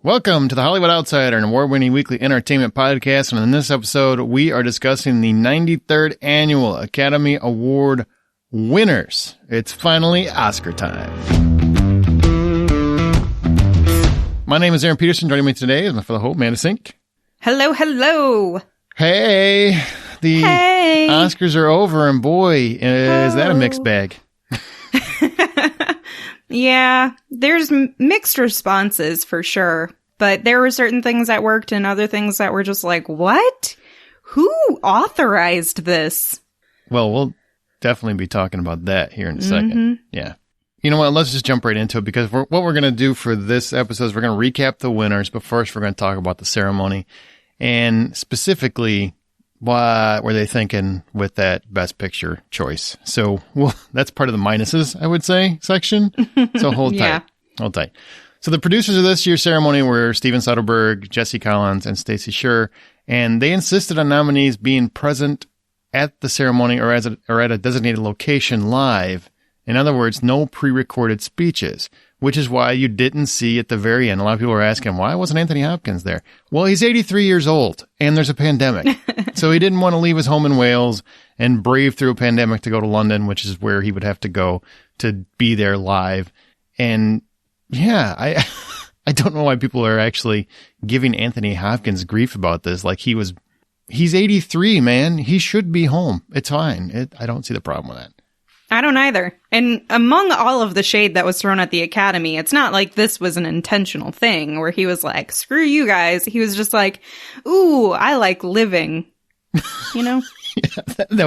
Welcome to the Hollywood Outsider, an award-winning weekly entertainment podcast. And in this episode, we are discussing the 93rd Annual Academy Award winners. It's finally Oscar time. My name is Aaron Peterson. Joining me today is my fellow host, Amanda Sink. Hello, hello. Hey, the Oscars are over, and boy, is that a mixed bag. Yeah, there's mixed responses for sure, but there were certain things that worked and other things that were just like, what? Who authorized this? Well, we'll definitely be talking about that here in a second. Yeah. You know what? Let's just jump right into it, because what we're going to do for this episode is we're going to recap the winners, but first we're going to talk about the ceremony and specifically what were they thinking with that Best Picture choice. So, well, that's part of the minuses, I would say, section. So hold tight. Hold tight. So the producers of this year's ceremony were Steven Soderbergh, Jesse Collins, and Stacey Sher, and they insisted on nominees being present at the ceremony or at a designated location live. In other words, no pre-recorded speeches, which is why you didn't see at the very end. A lot of people are asking, why wasn't Anthony Hopkins there? Well, he's 83 years old and there's a pandemic. So he didn't want to leave his home in Wales and brave through a pandemic to go to London, which is where he would have to go to be there live. And yeah, I don't know why people are actually giving Anthony Hopkins grief about this. Like he's 83, man. He should be home. It's fine. I don't see the problem with that. I don't either. And among all of the shade that was thrown at the Academy, it's not like this was an intentional thing where he was like, screw you guys. He was just like, ooh, I like living, you know? Yeah, that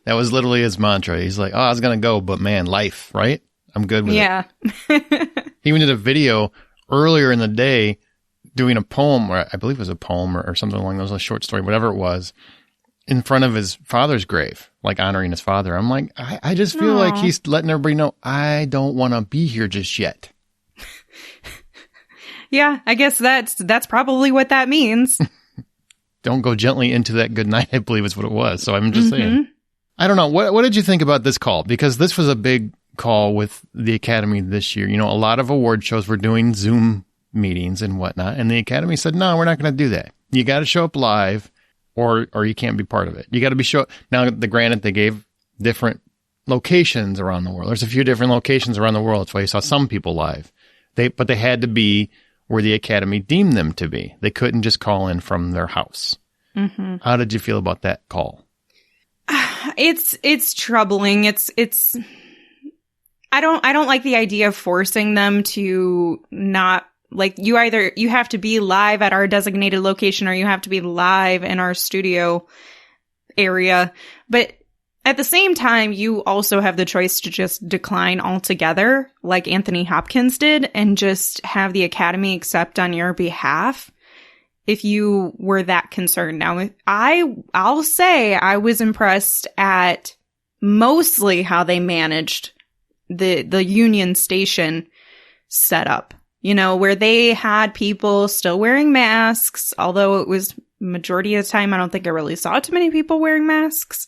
was literally his mantra. He's like, oh, I was going to go, but man, life, right? I'm good with it. He even did a video earlier in the day doing a poem, or I believe it was a poem or something along those, a short story, whatever it was, in front of his father's grave, like honoring his father. I'm like, I just feel like he's letting everybody know, I don't want to be here just yet. Yeah, I guess that's probably what that means. Don't go gently into that good night, I believe is what it was. So I'm just saying. I don't know. What did you think about this call? Because this was a big call with the Academy this year. You know, a lot of award shows were doing Zoom meetings and whatnot. And the Academy said, no, we're not going to do that. You got to show up live. Or you can't be part of it. You got to be sure. Now, granted, they gave different locations around the world. There's a few different locations around the world. That's why you saw some people live. But they had to be where the Academy deemed them to be. They couldn't just call in from their house. How did you feel about that call? It's troubling. It's I don't like the idea of forcing them to not. Like, you have to be live at our designated location or you have to be live in our studio area. But at the same time, you also have the choice to just decline altogether, like Anthony Hopkins did, and just have the Academy accept on your behalf if you were that concerned. Now, I'll say I was impressed at mostly how they managed the Union Station setup. You know, where they had people still wearing masks, although it was majority of the time, I don't think I really saw too many people wearing masks.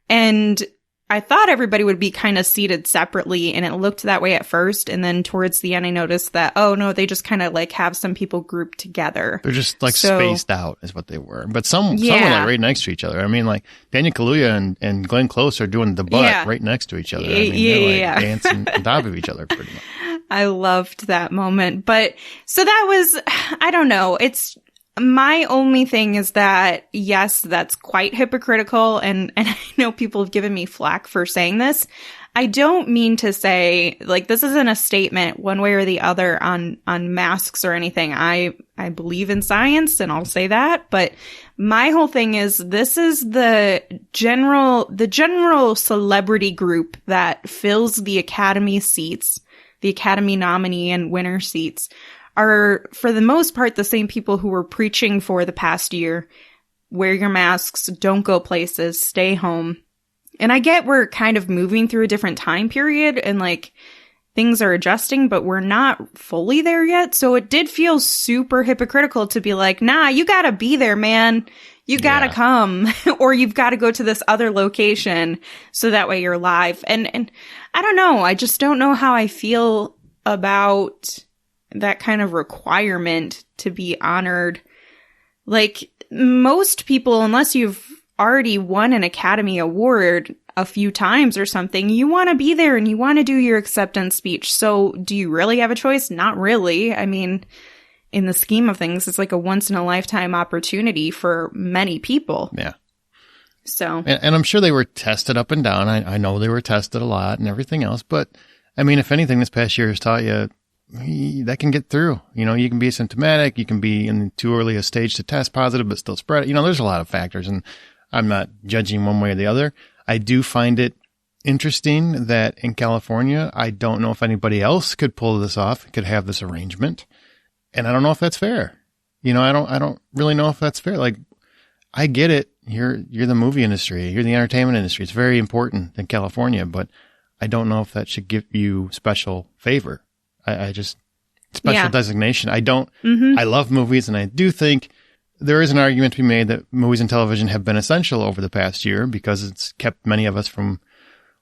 And I thought everybody would be kind of seated separately, and it looked that way at first. And then towards the end, I noticed that, oh no, they just kind of like have some people grouped together. They're just like spaced out is what they were. But some were like right next to each other. I mean, like Daniel Kaluuya and Glenn Close are doing the butt right next to each other. I mean, they're like dancing on top of each other pretty much. I loved that moment. But so that was, I don't know. It's my only thing is that, yes, that's quite hypocritical. And I know people have given me flack for saying this. I don't mean to say, like, this isn't a statement one way or the other on masks or anything. I believe in science and I'll say that. But my whole thing is this is the general celebrity group that fills the Academy seats. The Academy nominee and winner seats are, for the most part, the same people who were preaching for the past year. Wear your masks, don't go places, stay home. And I get we're kind of moving through a different time period and like things are adjusting, but we're not fully there yet. So it did feel super hypocritical to be like, nah, you gotta be there, man. You gotta come, or you've got to go to this other location so that way you're live. And I don't know. I just don't know how I feel about that kind of requirement to be honored. Like, most people, unless you've already won an Academy Award a few times or something, you want to be there and you want to do your acceptance speech. So do you really have a choice? Not really. I mean, in the scheme of things, it's like a once in a lifetime opportunity for many people. Yeah. So, and I'm sure they were tested up and down. I know they were tested a lot and everything else, but I mean, if anything, this past year has taught you that can get through. You know, you can be asymptomatic, you can be in too early a stage to test positive, but still spread it. You know, there's a lot of factors, and I'm not judging one way or the other. I do find it interesting that in California, I don't know if anybody else could pull this off, could have this arrangement. And I don't know if that's fair. You know, I don't really know if that's fair. Like, I get it. You're the movie industry. You're the entertainment industry. It's very important in California, but I don't know if that should give you special favor. I just, special designation. I don't, I love movies, and I do think there is an argument to be made that movies and television have been essential over the past year because it's kept many of us from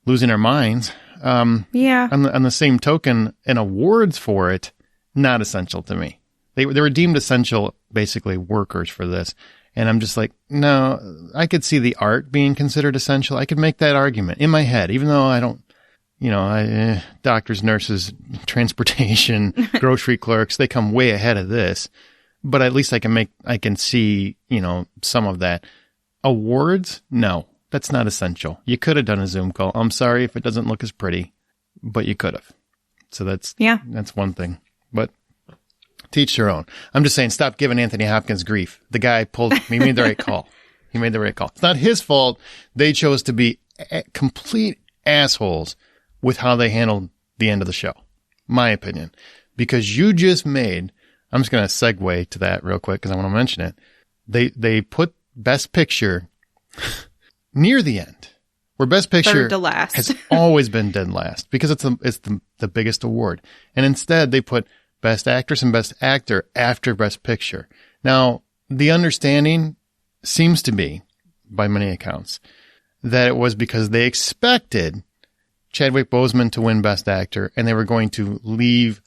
losing our minds. On the same token, and awards for it, not essential to me. They were deemed essential, basically, workers for this. And I'm just like, no, I could see the art being considered essential. I could make that argument in my head, even though I don't, you know, doctors, nurses, transportation, grocery clerks, they come way ahead of this. But at least I can see, you know, some of that. Awards? No, that's not essential. You could have done a Zoom call. I'm sorry if it doesn't look as pretty, but you could have. So that's one thing. But teach their own. I'm just saying, stop giving Anthony Hopkins grief. The guy he made the right call. He made the right call. It's not his fault. They chose to be complete assholes with how they handled the end of the show. My opinion. Because you just made, I'm just going to segue to that real quick because I want to mention it. They put Best Picture near the end, where Best Picture has always been dead last because it's the biggest award. And instead they put Best Actress and Best Actor after Best Picture. Now, the understanding seems to be, by many accounts, that it was because they expected Chadwick Boseman to win Best Actor and they were going to leave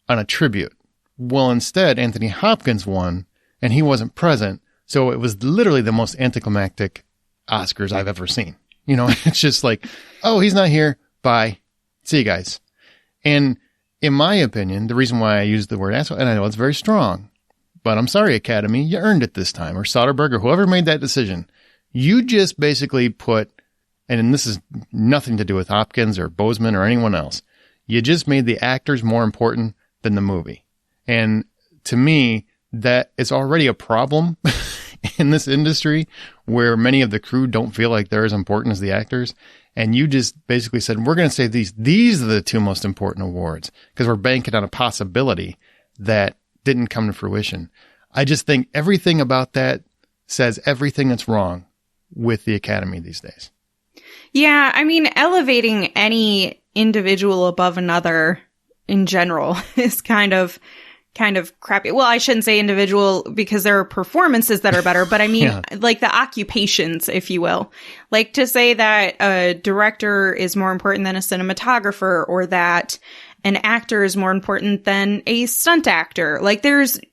on a tribute. Well, instead, Anthony Hopkins won and he wasn't present. So it was literally the most anticlimactic Oscars I've ever seen. You know, it's just like, oh, he's not here. Bye. See you guys. And in my opinion, the reason why I use the word asshole, and I know it's very strong, but I'm sorry, Academy, you earned it this time, or Soderbergh, or whoever made that decision. You just basically put, and this is nothing to do with Hopkins or Boseman or anyone else, you just made the actors more important than the movie. And to me, that is already a problem in this industry where many of the crew don't feel like they're as important as the actors. And you just basically said, we're going to say these are the two most important awards because we're banking on a possibility that didn't come to fruition. I just think everything about that says everything that's wrong with the Academy these days. Yeah, I mean, elevating any individual above another in general is kind of crappy. Well, I shouldn't say individual because there are performances that are better, but I mean, like the occupations, if you will. Like to say that a director is more important than a cinematographer or that an actor is more important than a stunt actor. Like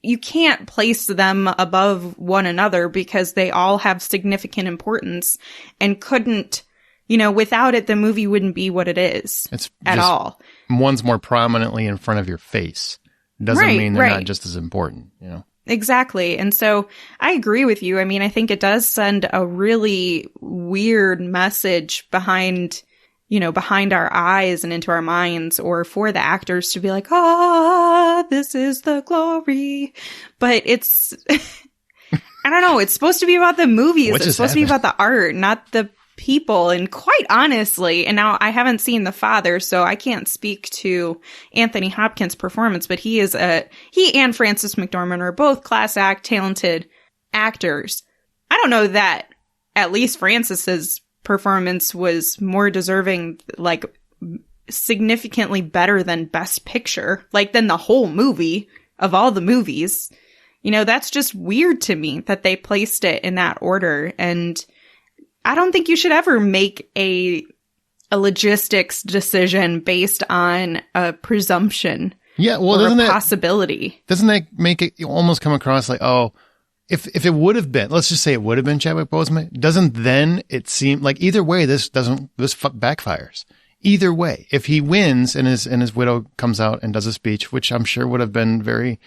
you can't place them above one another because they all have significant importance and couldn't, you know, without it, the movie wouldn't be what it is at all. One's more prominently in front of your face. Doesn't mean they're not just as important, you know? Exactly. And so I agree with you. I mean, I think it does send a really weird message behind our eyes and into our minds, or for the actors to be like, this is the glory. But it's, I don't know, it's supposed to be about the movies. It's supposed to be about the art, not the people. And quite honestly, and now I haven't seen The Father, so I can't speak to Anthony Hopkins' performance, but he and Frances McDormand are both class act talented actors. I don't know that at least Frances's performance was more deserving, like significantly better than Best Picture, like than the whole movie of all the movies. You know, that's just weird to me that they placed it in that order. And I don't think you should ever make a logistics decision based on a presumption. Yeah, well, or a possibility. Doesn't that make it almost come across like, oh, if it would have been, let's just say it would have been Chadwick Boseman, doesn't then it seem like either way this backfires. Either way, if he wins and his widow comes out and does a speech, which I'm sure would have been very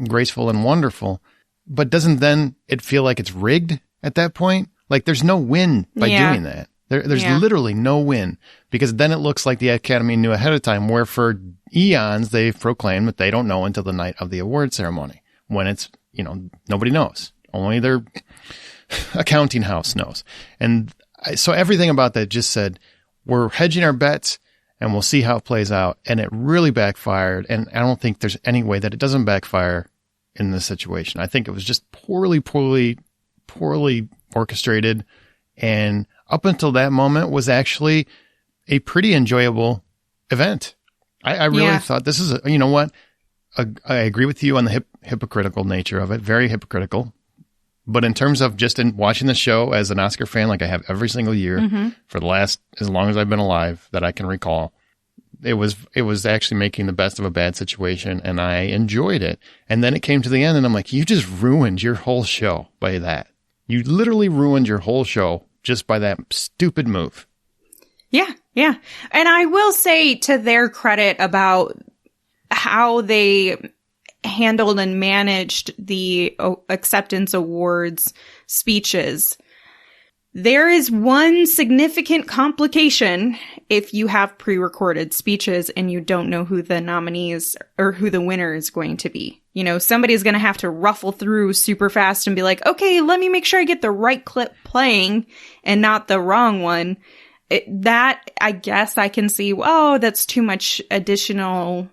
graceful and wonderful, but doesn't then it feel like it's rigged at that point? Like there's no win by doing that. There's literally no win, because then it looks like the Academy knew ahead of time, where for eons they've proclaimed that they don't know until the night of the award ceremony, when it's, nobody knows. Only their accounting house knows. And so everything about that just said, we're hedging our bets and we'll see how it plays out. And it really backfired. And I don't think there's any way that it doesn't backfire in this situation. I think it was just poorly orchestrated. And up until that moment was actually a pretty enjoyable event. I really thought this is, you know what? I agree with you on the hypocritical nature of it. Very hypocritical. But in terms of just in watching the show as an Oscar fan, like I have every single year for the last, as long as I've been alive that I can recall, it was actually making the best of a bad situation, and I enjoyed it. And then it came to the end and I'm like, you just ruined your whole show by that. You literally ruined your whole show just by that stupid move. Yeah. Yeah. And I will say to their credit about how they handled and managed the acceptance awards speeches. There is one significant complication if you have pre-recorded speeches and you don't know who the nominees or who the winner is going to be. Somebody's going to have to ruffle through super fast and be like, okay, let me make sure I get the right clip playing and not the wrong one. That, I guess I can see, that's too much additional,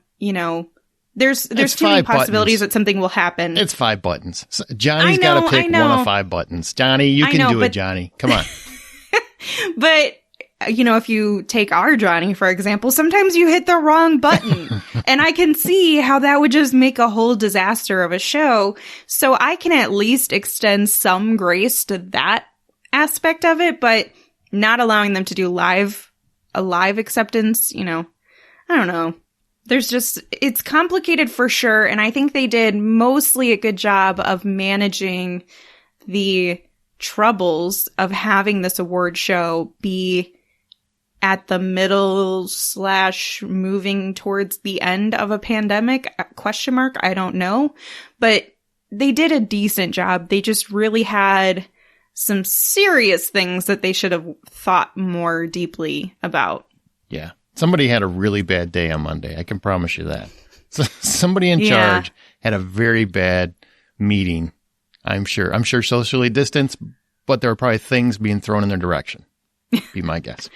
There's too many possibilities that something will happen. It's 5 buttons. So Johnny's got to pick one of 5 buttons. Johnny, you can do it, Johnny. Come on. But, if you take our Johnny, for example, sometimes you hit the wrong button. And I can see how that would just make a whole disaster of a show. So I can at least extend some grace to that aspect of it, but not allowing them to do a live acceptance, I don't know. It's complicated for sure. And I think they did mostly a good job of managing the troubles of having this award show be at the middle / moving towards the end of a pandemic ? I don't know. But they did a decent job. They just really had some serious things that they should have thought more deeply about. Yeah. Somebody had a really bad day on Monday. I can promise you that. So somebody in charge had a very bad meeting. I'm sure socially distanced, but there were probably things being thrown in their direction. Be my guess.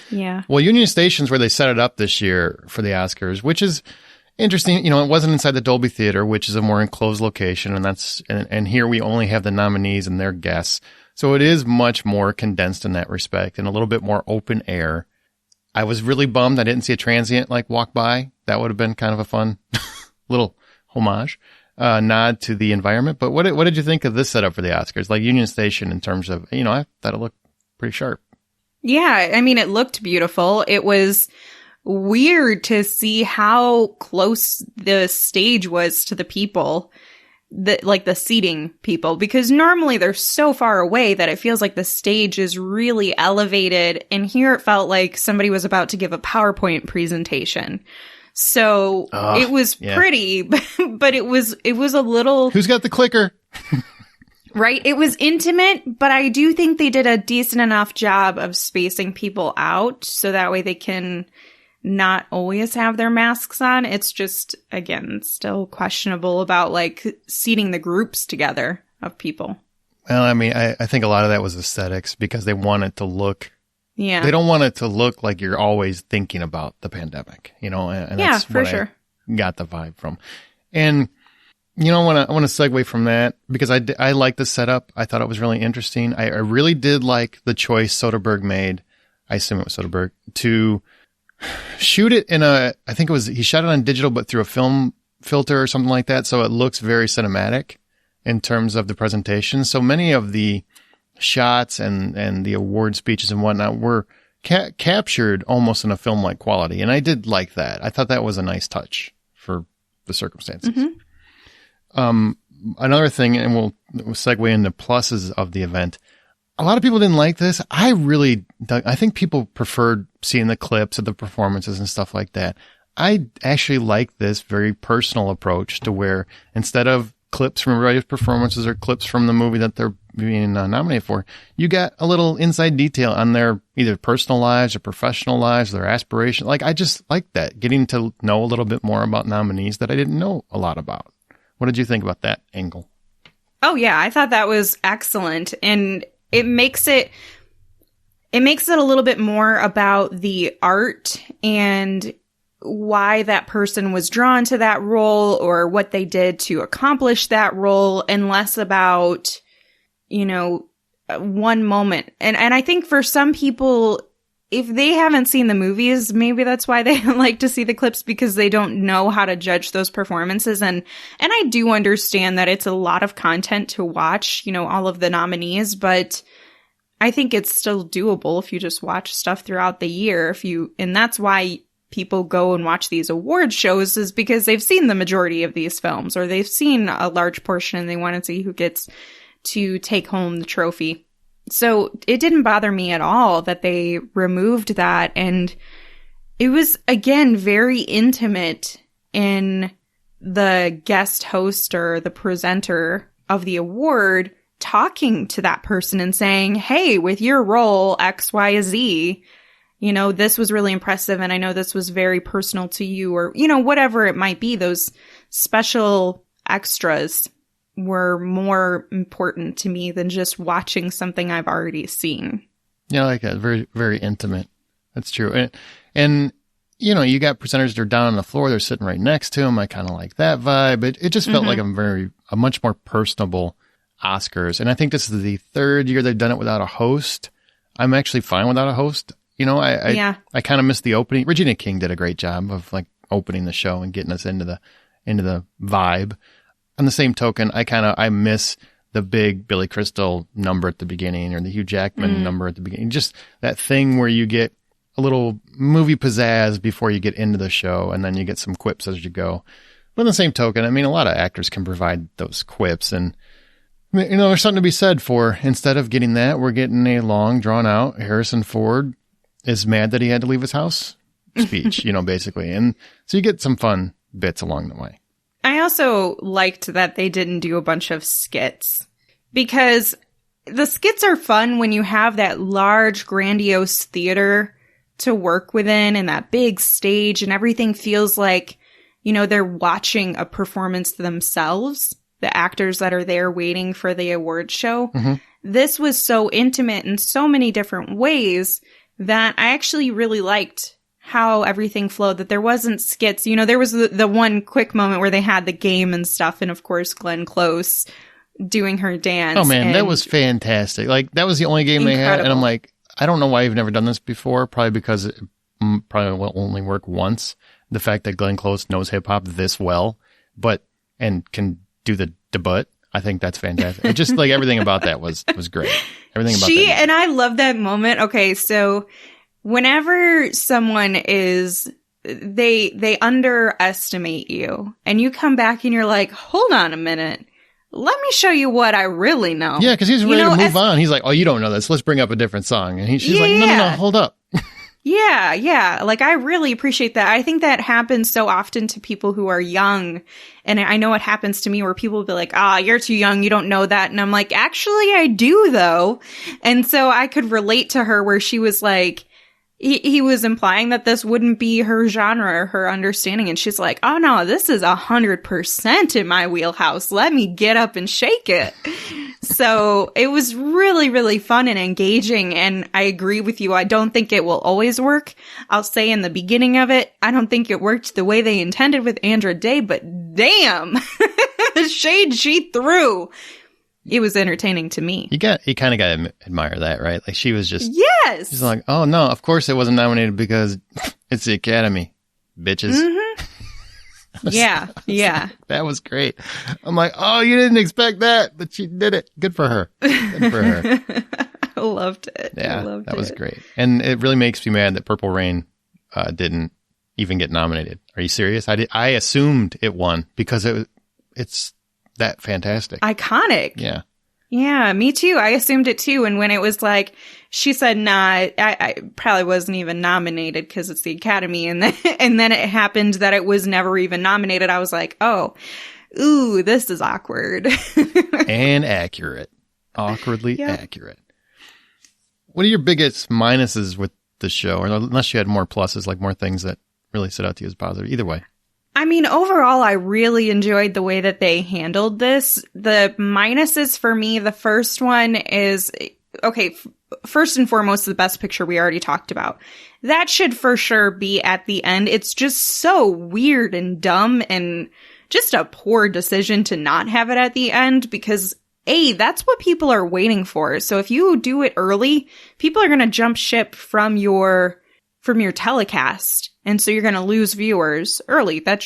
Yeah. Well, Union Station's where they set it up this year for the Oscars, which is interesting. It wasn't inside the Dolby Theater, which is a more enclosed location. And here we only have the nominees and their guests. So it is much more condensed in that respect and a little bit more open air. I was really bummed I didn't see a transient walk by. That would have been kind of a fun little homage, nod to the environment. But what did you think of this setup for the Oscars? Like Union Station in terms of, I thought it looked pretty sharp. Yeah. I mean, it looked beautiful. It was weird to see how close the stage was to the people. The seating people, because normally they're so far away that it feels like the stage is really elevated. And here it felt like somebody was about to give a PowerPoint presentation. So it was pretty, but it was a little. Who's got the clicker? Right. It was intimate, but I do think they did a decent enough job of spacing people out so that way they can not always have their masks on. It's just, again, still questionable about seating the groups together of people. Well, I mean, I think a lot of that was aesthetics because they want it to look. Yeah. They don't want it to look like you're always thinking about the pandemic, and that's for sure. I got the vibe from. And, I want to segue from that because I like the setup. I thought it was really interesting. I really did like the choice Soderbergh made. I assume it was Soderbergh to shoot it I think he shot it on digital, but through a film filter or something like that. So it looks very cinematic in terms of the presentation. So many of the shots and the award speeches and whatnot were captured almost in a film-like quality. And I did like that. I thought that was a nice touch for the circumstances. Another thing, and we'll segue into pluses of the event. A lot of people didn't like this. I think people preferred seeing the clips of the performances and stuff like that. I actually like this very personal approach to where instead of clips from everybody's performances or clips from the movie that they're being nominated for, you got a little inside detail on their either personal lives or professional lives, their aspirations. Like, I just like that, getting to know a little bit more about nominees that I didn't know a lot about. What did you think about that angle? Oh, yeah, I thought that was excellent. And it makes it a little bit more about the art and why that person was drawn to that role or what they did to accomplish that role, and less about, one moment. And I think for some people, if they haven't seen the movies, maybe that's why they like to see the clips, because they don't know how to judge those performances. And I do understand that it's a lot of content to watch, all of the nominees, but I think it's still doable if you just watch stuff throughout the year. And that's why people go and watch these award shows, is because they've seen the majority of these films, or they've seen a large portion and they want to see who gets to take home the trophy. So it didn't bother me at all that they removed that. And it was, again, very intimate in the guest host or the presenter of the award talking to that person and saying, hey, with your role X, Y, Z, this was really impressive, and I know this was very personal to you, or, whatever it might be. Those special extras were more important to me than just watching something I've already seen. Yeah, I like that. Very, very intimate. That's true. And you got presenters that are down on the floor. They're sitting right next to him. I kind of like that vibe. It just felt like a much more personable Oscars. And I think this is the third year they've done it without a host. I'm actually fine without a host. I kind of missed the opening. Regina King did a great job of like opening the show and getting us into the vibe. On the same token, I miss the big Billy Crystal number at the beginning, or the Hugh Jackman number at the beginning. Just that thing where you get a little movie pizzazz before you get into the show, and then you get some quips as you go. But on the same token, a lot of actors can provide those quips, and there's something to be said for, instead of getting that, we're getting a long, drawn out Harrison Ford is mad that he had to leave his house speech, basically. And so you get some fun bits along the way. I also liked that they didn't do a bunch of skits, because the skits are fun when you have that large, grandiose theater to work within, and that big stage, and everything feels like, they're watching a performance themselves, the actors that are there waiting for the award show. Mm-hmm. This was so intimate in so many different ways that I actually really liked how everything flowed, that there wasn't skits. There was the one quick moment where they had the game and stuff, and of course Glenn Close doing her dance. Oh man, that was fantastic. Like, that was the only game they had, and I'm like, I don't know why you've never done this before. Probably because it probably will only work once. The fact that Glenn Close knows hip hop this well, and can do the debut. I think that's fantastic. It just, like, everything about that was great. Everything about that. And I love that moment. Okay, so whenever someone they underestimate you, and you come back and you're like, hold on a minute, let me show you what I really know. Yeah, because he's ready to move on. He's like, oh, you don't know this. Let's bring up a different song. And she's like, no, hold up. Yeah. Like, I really appreciate that. I think that happens so often to people who are young. And I know it happens to me, where people will be like, you're too young, you don't know that. And I'm like, actually, I do, though. And so I could relate to her, where she was like, he was implying that this wouldn't be her genre or her understanding. And she's like, oh no, this is 100% in my wheelhouse. Let me get up and shake it. So it was really, really fun and engaging. And I agree with you. I don't think it will always work. I'll say in the beginning of it, I don't think it worked the way they intended with Andra Day, but damn, the shade she threw. It was entertaining to me. You kind of got to admire that, right? Like, she was just, yes. She's like, oh no, of course it wasn't nominated because it's the Academy, bitches. Mm-hmm. Yeah. That was great. I'm like, oh, you didn't expect that, but she did it. Good for her. I loved it. Yeah, that was great. And it really makes me mad that Purple Rain didn't even get nominated. Are you serious? I assumed it won because it's that fantastic. Iconic. Yeah. Yeah, me too. I assumed it too. And when it was like, she said, nah, I probably wasn't even nominated because it's the Academy. And then it happened that it was never even nominated. I was like, oh, ooh, this is awkward. And accurate. Awkwardly accurate. What are your biggest minuses with the show? Or unless you had more pluses, like more things that really stood out to you as positive. Either way. I mean, overall, I really enjoyed the way that they handled this. The minuses for me, the first one is, okay, first and foremost, the best picture we already talked about. That should for sure be at the end. It's just so weird and dumb and just a poor decision to not have it at the end because that's what people are waiting for. So if you do it early, people are going to jump ship from your telecast. And so you're going to lose viewers early. That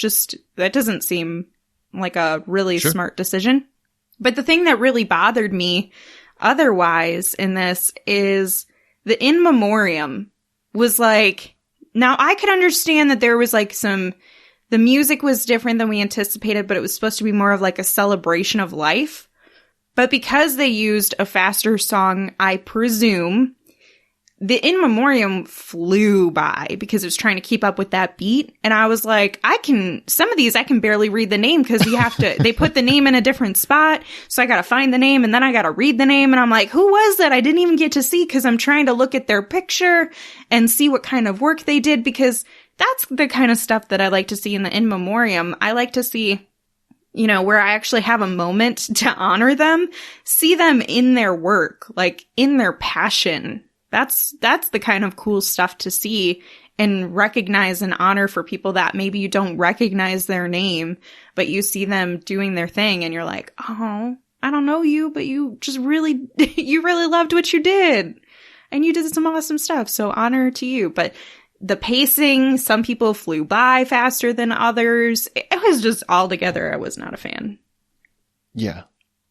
doesn't seem like a really smart decision. But the thing that really bothered me otherwise in this is the in memoriam was like, now I could understand that there was like the music was different than we anticipated, but it was supposed to be more of like a celebration of life. But because they used a faster song, I presume, the in memoriam flew by because it was trying to keep up with that beat. And I was like, some of these I can barely read the name because they put the name in a different spot. So I got to find the name and then I got to read the name. And I'm like, who was that? I didn't even get to see because I'm trying to look at their picture and see what kind of work they did because that's the kind of stuff that I like to see in the in memoriam. I like to see, where I actually have a moment to honor them, see them in their work, like in their passion. That's the kind of cool stuff to see and recognize and honor for people that maybe you don't recognize their name, but you see them doing their thing and you're like, oh, I don't know you, but you just really, you really loved what you did and you did some awesome stuff. So honor to you. But the pacing, some people flew by faster than others. It was just altogether, I was not a fan. Yeah.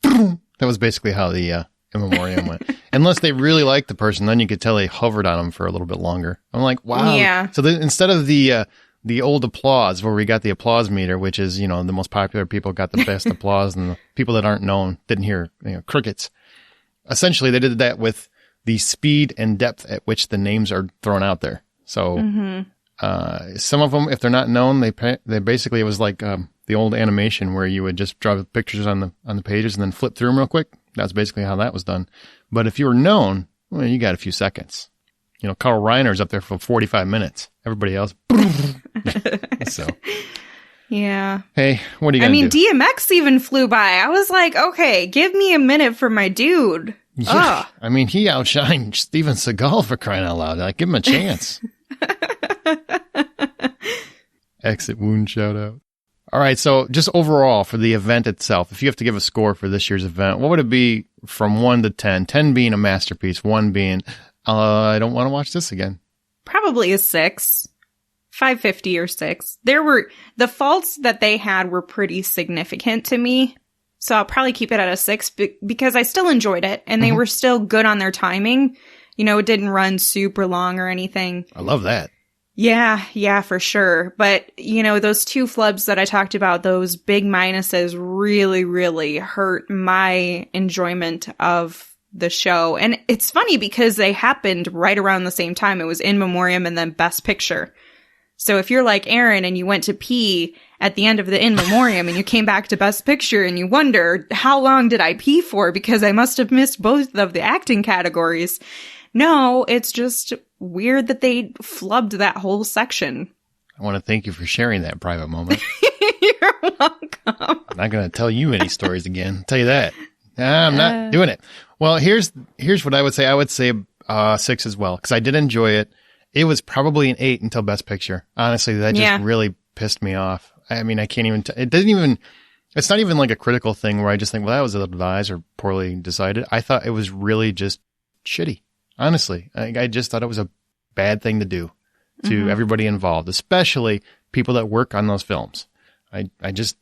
That was basically how the in memoriam went. Unless they really liked the person, then you could tell they hovered on them for a little bit longer. I'm like, wow. Yeah. So instead of the old applause where we got the applause meter, which is, the most popular people got the best applause and the people that aren't known didn't hear, crickets. Essentially, they did that with the speed and depth at which the names are thrown out there. So, some of them, if they're not known, they basically, it was like, the old animation where you would just draw the pictures on the pages and then flip through them real quick. That's basically how that was done. But if you were known, well, you got a few seconds. Carl Reiner's up there for 45 minutes. Everybody else. So. Yeah. Hey, what are you going to do? DMX even flew by. I was like, okay, give me a minute for my dude. Yeah. I mean, he outshined Steven Seagal for crying out loud. Like, give him a chance. Exit wound shout out. All right. So just overall for the event itself, if you have to give a score for this year's event, what would it be from 1 to 10? 10 being a masterpiece, 1 being, I don't want to watch this again. Probably a 6, 550 or 6. The faults that they had were pretty significant to me. So I'll probably keep it at a 6 because I still enjoyed it and they were still good on their timing. It didn't run super long or anything. I love that. Yeah, for sure. But, those 2 flubs that I talked about, those big minuses really, really hurt my enjoyment of the show. And it's funny because they happened right around the same time. It was in memoriam and then best picture. So if you're like Aaron and you went to pee at the end of the in memoriam and you came back to best picture and you wonder, how long did I pee for? Because I must have missed both of the acting categories. No, it's just weird that they flubbed that whole section. I want to thank you for sharing that private moment. You're welcome. I'm not going to tell you any stories again. I'll tell you that. I'm not doing it. Well, here's what I would say. I would say 6 as well because I did enjoy it. It was probably an 8 until Best Picture. Honestly, that just really pissed me off. I mean, I can't even. It's not even like a critical thing where I just think, well, that was ill-advised or poorly decided. I thought it was really just shitty. Honestly, I just thought it was a bad thing to do to everybody involved, especially people that work on those films. I just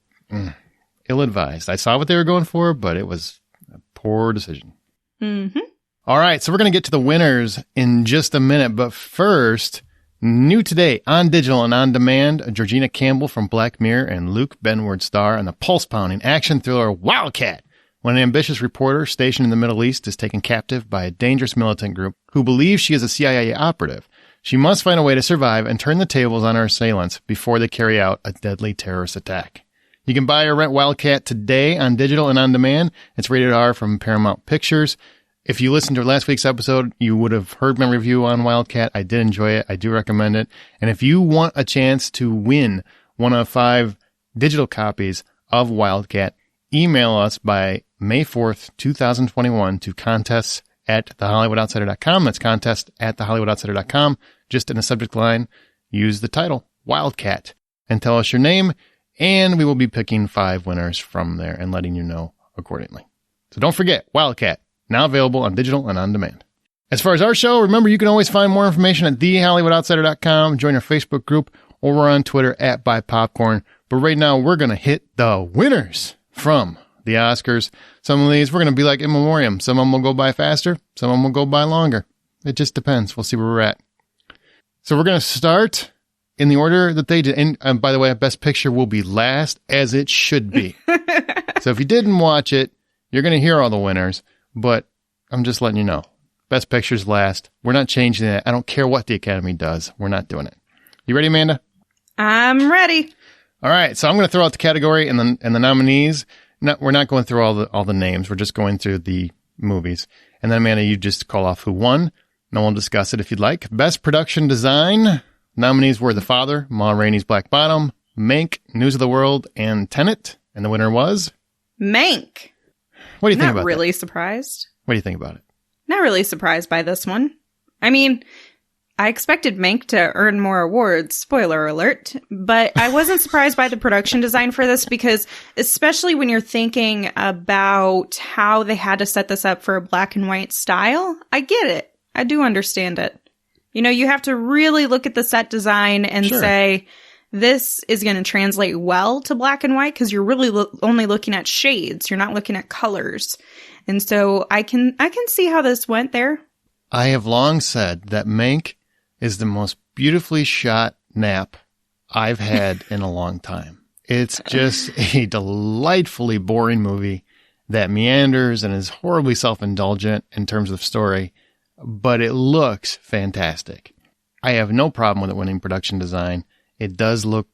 ill-advised. I saw what they were going for, but it was a poor decision. Mm-hmm. All right, so we're going to get to the winners in just a minute, but first, New today on digital and on demand, Georgina Campbell from Black Mirror and Luke Benward star in the pulse-pounding action thriller Wildcat, when an ambitious reporter stationed in the Middle East is taken captive by a dangerous militant group who believes she is a CIA operative. She must find a way to survive and turn the tables on her assailants before they carry out a deadly terrorist attack. You can buy or rent Wildcat today on digital and on demand. It's rated R from Paramount Pictures. If you listened to last week's episode, you would have heard my review on Wildcat. I did enjoy it. I do recommend it. And if you want a chance to win one of 5 digital copies of Wildcat, email us by May 4th, 2021 to contests@thehollywoodoutsiders.com. That's contest@thehollywoodoutsiders.com. Just in the subject line, use the title Wildcat and tell us your name, and we will be picking 5 winners from there and letting you know accordingly. So don't forget, Wildcat. Now available on digital and on demand. As far as our show, remember you can always find more information at thehollywoodoutsiders.com. Join our Facebook group, or we're on Twitter @BuyPopcorn. But right now, we're going to hit the winners from the Oscars. Some of these, we're going to be like in memoriam. Some of them will go by faster. Some of them will go by longer. It just depends. We'll see where we're at. So we're going to start in the order that they did. And by the way, Best Picture will be last, as it should be. So if you didn't watch it, you're going to hear all the winners. But I'm just letting you know. Best Picture's last. We're not changing that. I don't care what the Academy does. We're not doing it. You ready, Amanda? I'm ready. All right. So I'm going to throw out the category and the nominees. No, we're not going through all the names. We're just going through the movies. And then, Amanda, you just call off who won. And we'll discuss it if you'd like. Best Production Design. Nominees were The Father, Ma Rainey's Black Bottom, Mank, News of the World, and Tenet. And the winner was? Mank. What do you think about Not really that? surprised. What do you think about it? Not really surprised by this one. I mean, I expected Mank to earn more awards, spoiler alert, but I wasn't surprised by the production design for this because, especially when you're thinking about how they had to set this up for a black and white style, I get it. I do understand it. You know, you have to really look at the set design and say, this is going to translate well to black and white because you're really only looking at shades. You're not looking at colors. And so I can see how this went there. I have long said that Mank is the most beautifully shot nap I've had in a long time. It's just a delightfully boring movie that meanders and is horribly self-indulgent in terms of story, but it looks fantastic. I have no problem with it winning production design. It does look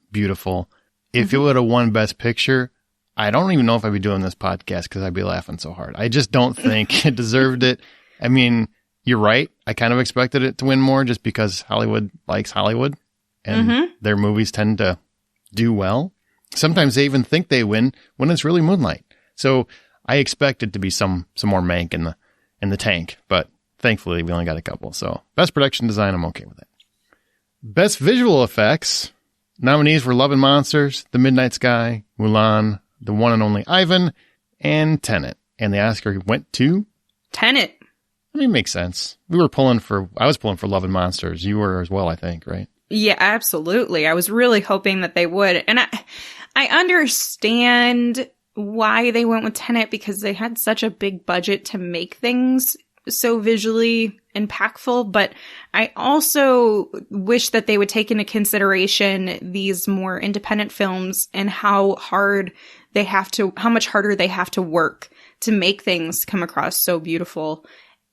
beautiful. If it would have won Best Picture, I don't even know if I'd be doing this podcast because I'd be laughing so hard. I just don't think it deserved it. I mean, you're right. I kind of expected it to win more just because Hollywood likes Hollywood and their movies tend to do well. Sometimes they even think they win when it's really Moonlight. So I expected to be some more Mank in the tank, but thankfully we only got a couple. So Best Production Design, I'm okay with it. Best Visual Effects. Nominees were Love and Monsters, The Midnight Sky, Mulan, The One and Only Ivan, and Tenet. And the Oscar went to? Tenet. I mean, it makes sense. I was pulling for Love and Monsters. You were as well, I think, right? Yeah, absolutely. I was really hoping that they would. And I understand why they went with Tenet because they had such a big budget to make things so visually impactful, but I also wish that they would take into consideration these more independent films and how much harder they have to work to make things come across so beautiful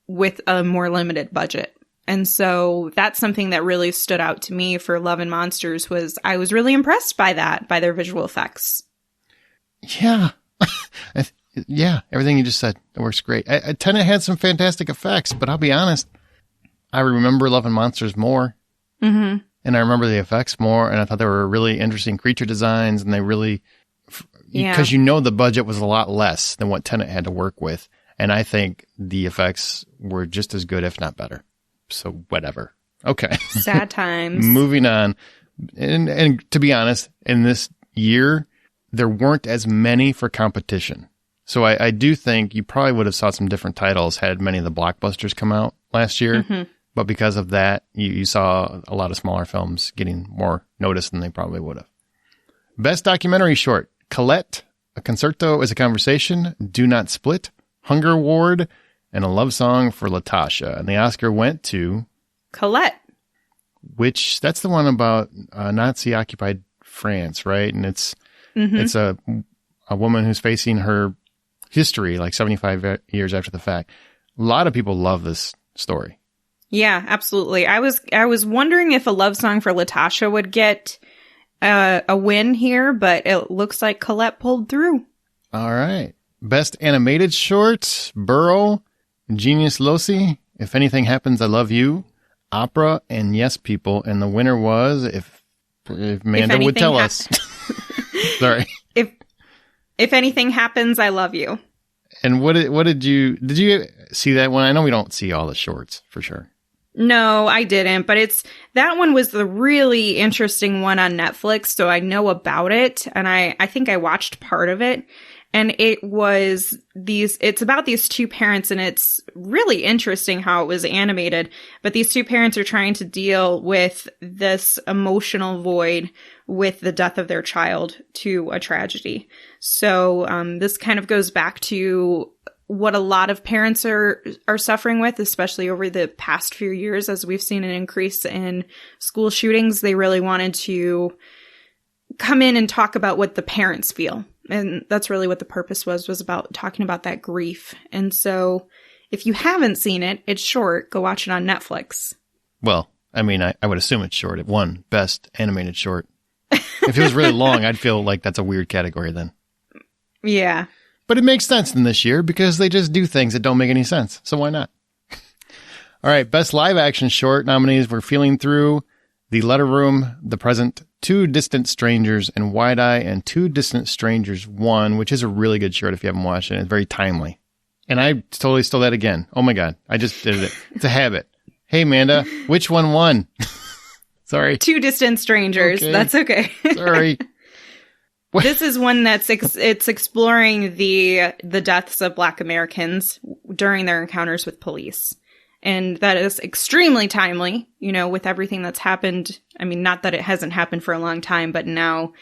with a more limited budget. And so that's something that really stood out to me for Love and Monsters was I was really impressed by their visual effects. Yeah. Yeah, everything you just said, it works great. Tenet had some fantastic effects, but I'll be honest, I remember Love and Monsters more. Mm-hmm. And I remember the effects more, and I thought they were really interesting creature designs, and they really, because the budget was a lot less than what Tenet had to work with, and I think the effects were just as good, if not better. So whatever. Okay. Sad times. Moving on. And to be honest, in this year, there weren't as many for competition. So I do think you probably would have saw some different titles had many of the blockbusters come out last year. Mm-hmm. But because of that, you saw a lot of smaller films getting more notice than they probably would have. Best documentary short, Colette, A Concerto is a Conversation, Do Not Split, Hunger Ward, and A Love Song for Latasha. And the Oscar went to... Colette. which that's the one about Nazi occupied France, right? And it's a woman who's facing her history like 75 years after the fact. A lot of people love this story. Yeah, absolutely. I was wondering if A Love Song for Latasha would get a win here, but it looks like Colette pulled through. All right. Best animated short, Burrow, Genius Loci, If Anything Happens, I Love You, Opera, and Yes People. And the winner was, if Amanda would tell us. Sorry. If Anything Happens, I Love You. And what did you see that one? I know we don't see all the shorts for sure. No, I didn't, but that one was the really interesting one on Netflix, so I know about it, and I think I watched part of it, and it's about these two parents, and it's really interesting how it was animated, but these two parents are trying to deal with this emotional void with the death of their child to a tragedy. So, this kind of goes back to what a lot of parents are suffering with, especially over the past few years, as we've seen an increase in school shootings. They really wanted to come in and talk about what the parents feel. And that's really what the purpose was about talking about that grief. And so if you haven't seen it, it's short. Go watch it on Netflix. Well, I mean, I would assume it's short. It won Best Animated Short. If it was really long, I'd feel like that's a weird category then. Yeah. But it makes sense in this year because they just do things that don't make any sense. So why not? All right. Best live action short nominees were Feeling Through, The Letter Room, The Present, Two Distant Strangers, and Wide Eye, and Two Distant Strangers won, which is a really good short if you haven't watched it. It's very timely. And I totally stole that again. Oh my God. I just did it. It's a habit. Hey, Amanda, which one won? Sorry. Two Distant Strangers. Okay. That's okay. Sorry. This is one that's it's exploring the deaths of Black Americans during their encounters with police. And that is extremely timely, with everything that's happened. I mean, not that it hasn't happened for a long time, but now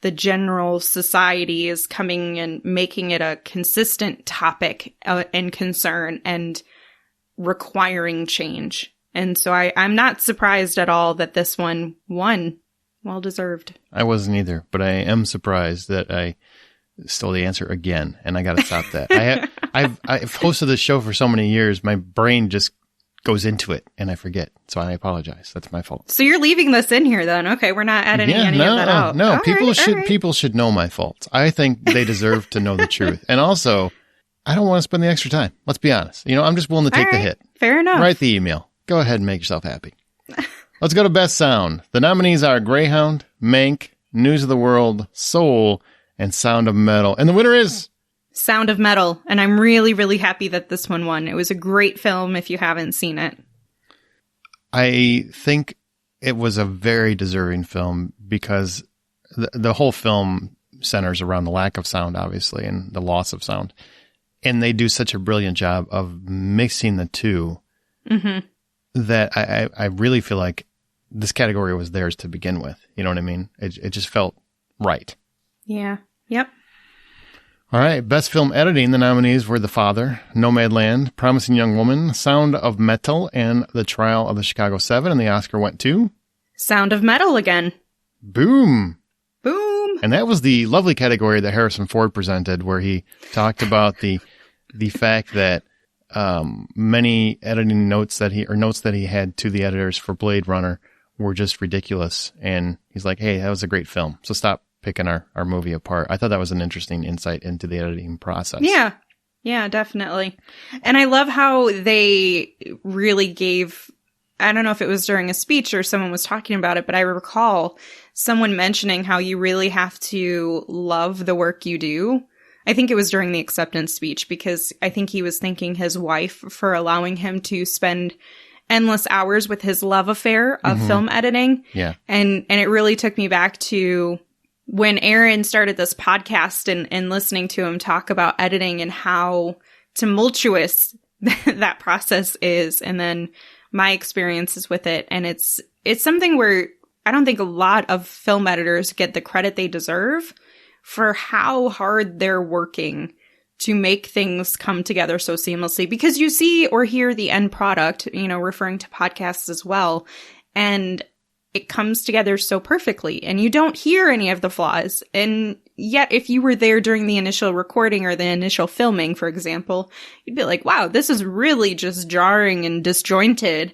the general society is coming and making it a consistent topic and concern and requiring change. And so I'm not surprised at all that this one won. Well deserved. I wasn't either, but I am surprised that I stole the answer again, and I got to stop that. I've hosted this show for so many years, my brain just goes into it, and I forget. So I apologize. That's my fault. So you're leaving this in here, then? Okay, we're not editing any of that out. No, people should know my faults. I think they deserve to know the truth, and also, I don't want to spend the extra time. Let's be honest. I'm just willing to take the hit. Fair enough. Write the email. Go ahead and make yourself happy. Let's go to Best Sound. The nominees are Greyhound, Mank, News of the World, Soul, and Sound of Metal. And the winner is Sound of Metal. And I'm really, really happy that this one won. It was a great film if you haven't seen it. I think it was a very deserving film because the whole film centers around the lack of sound, obviously, and the loss of sound. And they do such a brilliant job of mixing the two. Mm-hmm. That I really feel like this category was theirs to begin with. You know what I mean? It just felt right. Yeah. Yep. All right. Best film editing. The nominees were The Father, Nomadland, Promising Young Woman, Sound of Metal, and The Trial of the Chicago 7. And the Oscar went to Sound of Metal again. Boom. Boom. And that was the lovely category that Harrison Ford presented, where he talked about the fact that many editing notes that he had to the editors for Blade Runner were just ridiculous. And he's like, hey, that was a great film. So stop picking our movie apart. I thought that was an interesting insight into the editing process. Yeah. Yeah, definitely. And I love how they really gave, I don't know if it was during a speech or someone was talking about it, but I recall someone mentioning how you really have to love the work you do. I think it was during the acceptance speech because I think he was thanking his wife for allowing him to spend endless hours with his love affair of film editing. Yeah. And it really took me back to when Aaron started this podcast and listening to him talk about editing and how tumultuous that process is. And then my experiences with it. And it's something where I don't think a lot of film editors get the credit they deserve for how hard they're working to make things come together so seamlessly, because you see or hear the end product, referring to podcasts as well. and it comes together so perfectly, and you don't hear any of the flaws. And yet, if you were there during the initial recording or the initial filming, for example, you'd be like, wow, this is really just jarring and disjointed.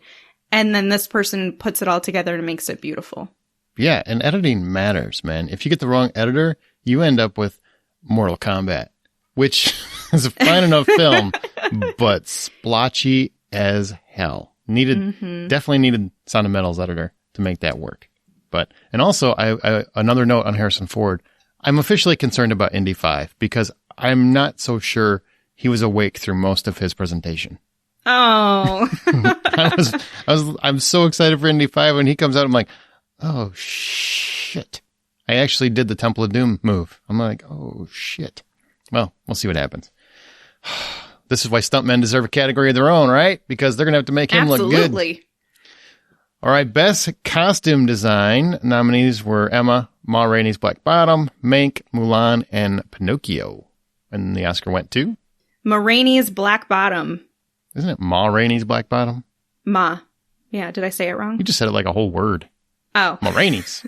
And then this person puts it all together and makes it beautiful. Yeah, and editing matters, man. If you get the wrong editor, you end up with Mortal Kombat, which is a fine enough film, but splotchy as hell. Definitely needed Sound of Metal's editor to make that work. And also, I another note on Harrison Ford. I'm officially concerned about Indy 5 because I'm not so sure he was awake through most of his presentation. Oh, I'm so excited for Indy 5 when he comes out. I'm like, oh shit. I actually did the Temple of Doom move. I'm like, oh shit. Well, we'll see what happens. This is why stuntmen deserve a category of their own, right? Because they're going to have to make him look good. absolutely. All right, Best Costume Design nominees were Emma, Ma Rainey's Black Bottom, Mank, Mulan, and Pinocchio. And the Oscar went to? Ma Rainey's Black Bottom. Isn't it Ma Rainey's Black Bottom? Ma. Yeah, did I say it wrong? You just said it like a whole word. Oh. Ma Rainey's.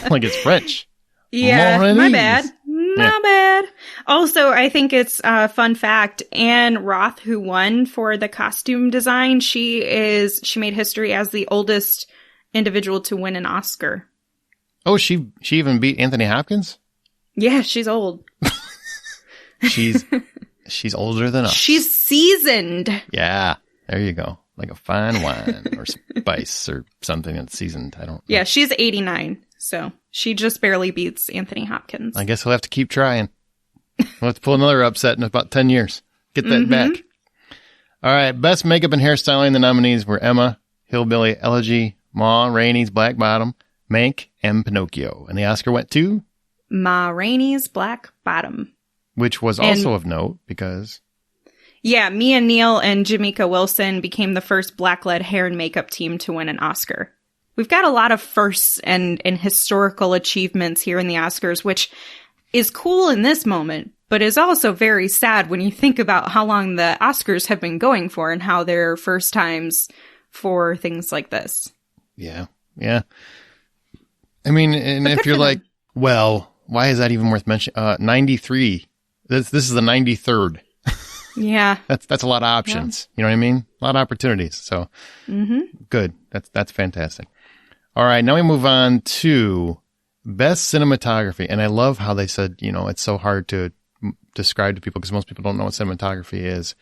Like it's French. Yeah, Ma my Rainey's. bad. My bad. Also, I think it's a fun fact. Anne Roth, who won for the costume design, she made history as the oldest individual to win an Oscar. Oh, she even beat Anthony Hopkins? Yeah, she's old. She's older than us. She's seasoned. Yeah, there you go. Like a fine wine or spice or something that's seasoned. I don't know. Yeah, she's 89, so she just barely beats Anthony Hopkins. I guess we'll have to keep trying. We'll have to pull another upset in about 10 years. Get that back. All right, Best Makeup and Hairstyling. The nominees were Emma, Hillbilly Elegy, Ma Rainey's Black Bottom, Mank, and Pinocchio. And the Oscar went to? Ma Rainey's Black Bottom. Which was also of note because... Yeah, Mia Neal and Jamaica Wilson became the first black-led hair and makeup team to win an Oscar. We've got a lot of firsts and historical achievements here in the Oscars, which is cool in this moment, but is also very sad when you think about how long the Oscars have been going for and how they're first times for things like this. Yeah. I mean, and if you're like, well, why is that even worth mentioning? 93. This is the 93rd. Yeah. That's a lot of options. Yeah. You know what I mean? A lot of opportunities. So good. That's fantastic. All right. Now we move on to Best Cinematography. And I love how they said, it's so hard to describe to people because most people don't know what cinematography is.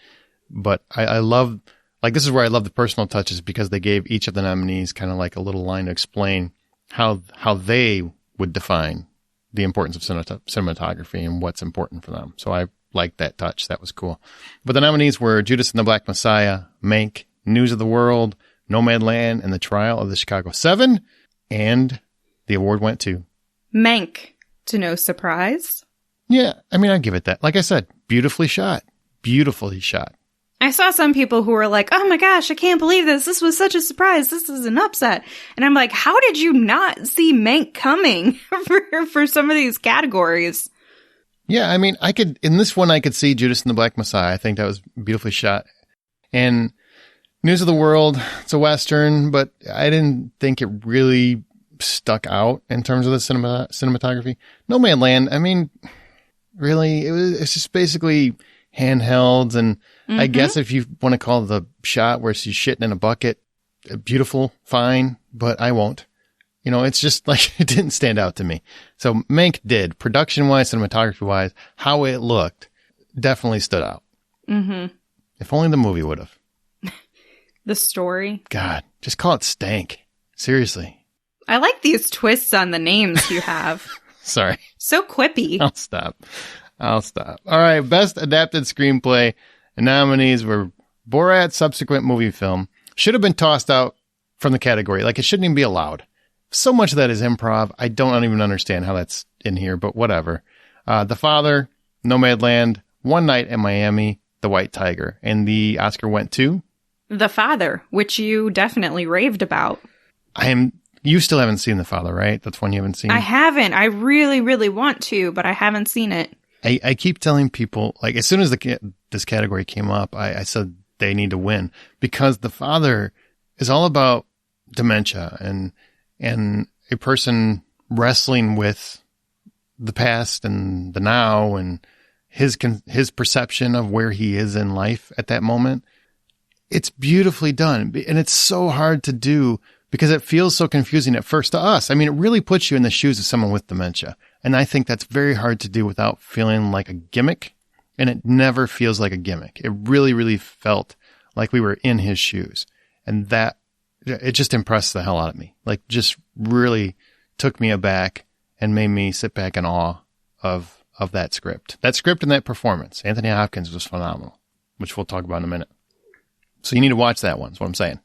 But I love, like, this is where I love the personal touches because they gave each of the nominees kind of like a little line to explain how they would define the importance of cinematography and what's important for them. So I like that touch. That was cool. But the nominees were Judas and the Black Messiah, Mank, News of the World, Nomadland, and The Trial of the Chicago 7. And the award went to Mank, to no surprise. Yeah, I mean, I'd give it that. Like I said, beautifully shot. Beautifully shot. I saw some people who were like, oh my gosh, I can't believe this. This was such a surprise. This is an upset. And I'm like, how did you not see Mank coming for some of these categories? Yeah, I mean, in this one, I could see Judas and the Black Messiah. I think that was beautifully shot. And News of the World, it's a Western, but I didn't think it really stuck out in terms of the cinematography. Nomadland, I mean, really, it's just basically handhelds. And I guess if you want to call the shot where she's shitting in a bucket beautiful, fine, but I won't. It's just like, it didn't stand out to me. So Mank did, production-wise, cinematography-wise, how it looked, definitely stood out. Mm-hmm. If only the movie would have. The story. God, just call it Stank. Seriously. I like these twists on the names you have. Sorry. So quippy. I'll stop. All right, Best Adapted Screenplay. The nominees were Borat subsequent movie film. Should have been tossed out from the category. Like, it shouldn't even be allowed. So much of that is improv. I don't even understand how that's in here, but whatever. The Father, Nomadland, One Night in Miami, The White Tiger. And the Oscar went to? The Father, which you definitely raved about. You still haven't seen The Father, right? That's one you haven't seen? I haven't. I really, really want to, but I haven't seen it. I keep telling people, like, as soon as this category came up, I said they need to win because The Father is all about dementia and a person wrestling with the past and the now and his perception of where he is in life at that moment. It's beautifully done. And it's so hard to do because it feels so confusing at first to us. I mean, it really puts you in the shoes of someone with dementia. And I think that's very hard to do without feeling like a gimmick. And it never feels like a gimmick. It really, really felt like we were in his shoes. And that, it just impressed the hell out of me. Like, just really took me aback and made me sit back in awe of that script. That script and that performance. Anthony Hopkins was phenomenal, which we'll talk about in a minute. So you need to watch that one, is what I'm saying.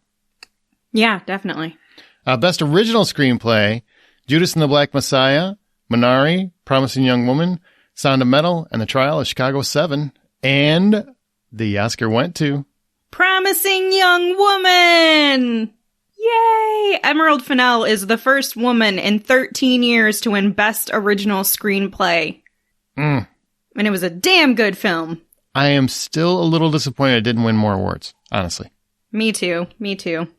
Yeah, definitely. Best original screenplay, Judas and the Black Messiah, Minari, Promising Young Woman, Sound of Metal, and The Trial of Chicago 7. And the Oscar went to Promising Young Woman! Yay! Emerald Fennell is the first woman in 13 years to win Best Original Screenplay. And it was a damn good film. I am still a little disappointed it didn't win more awards, honestly. Me too.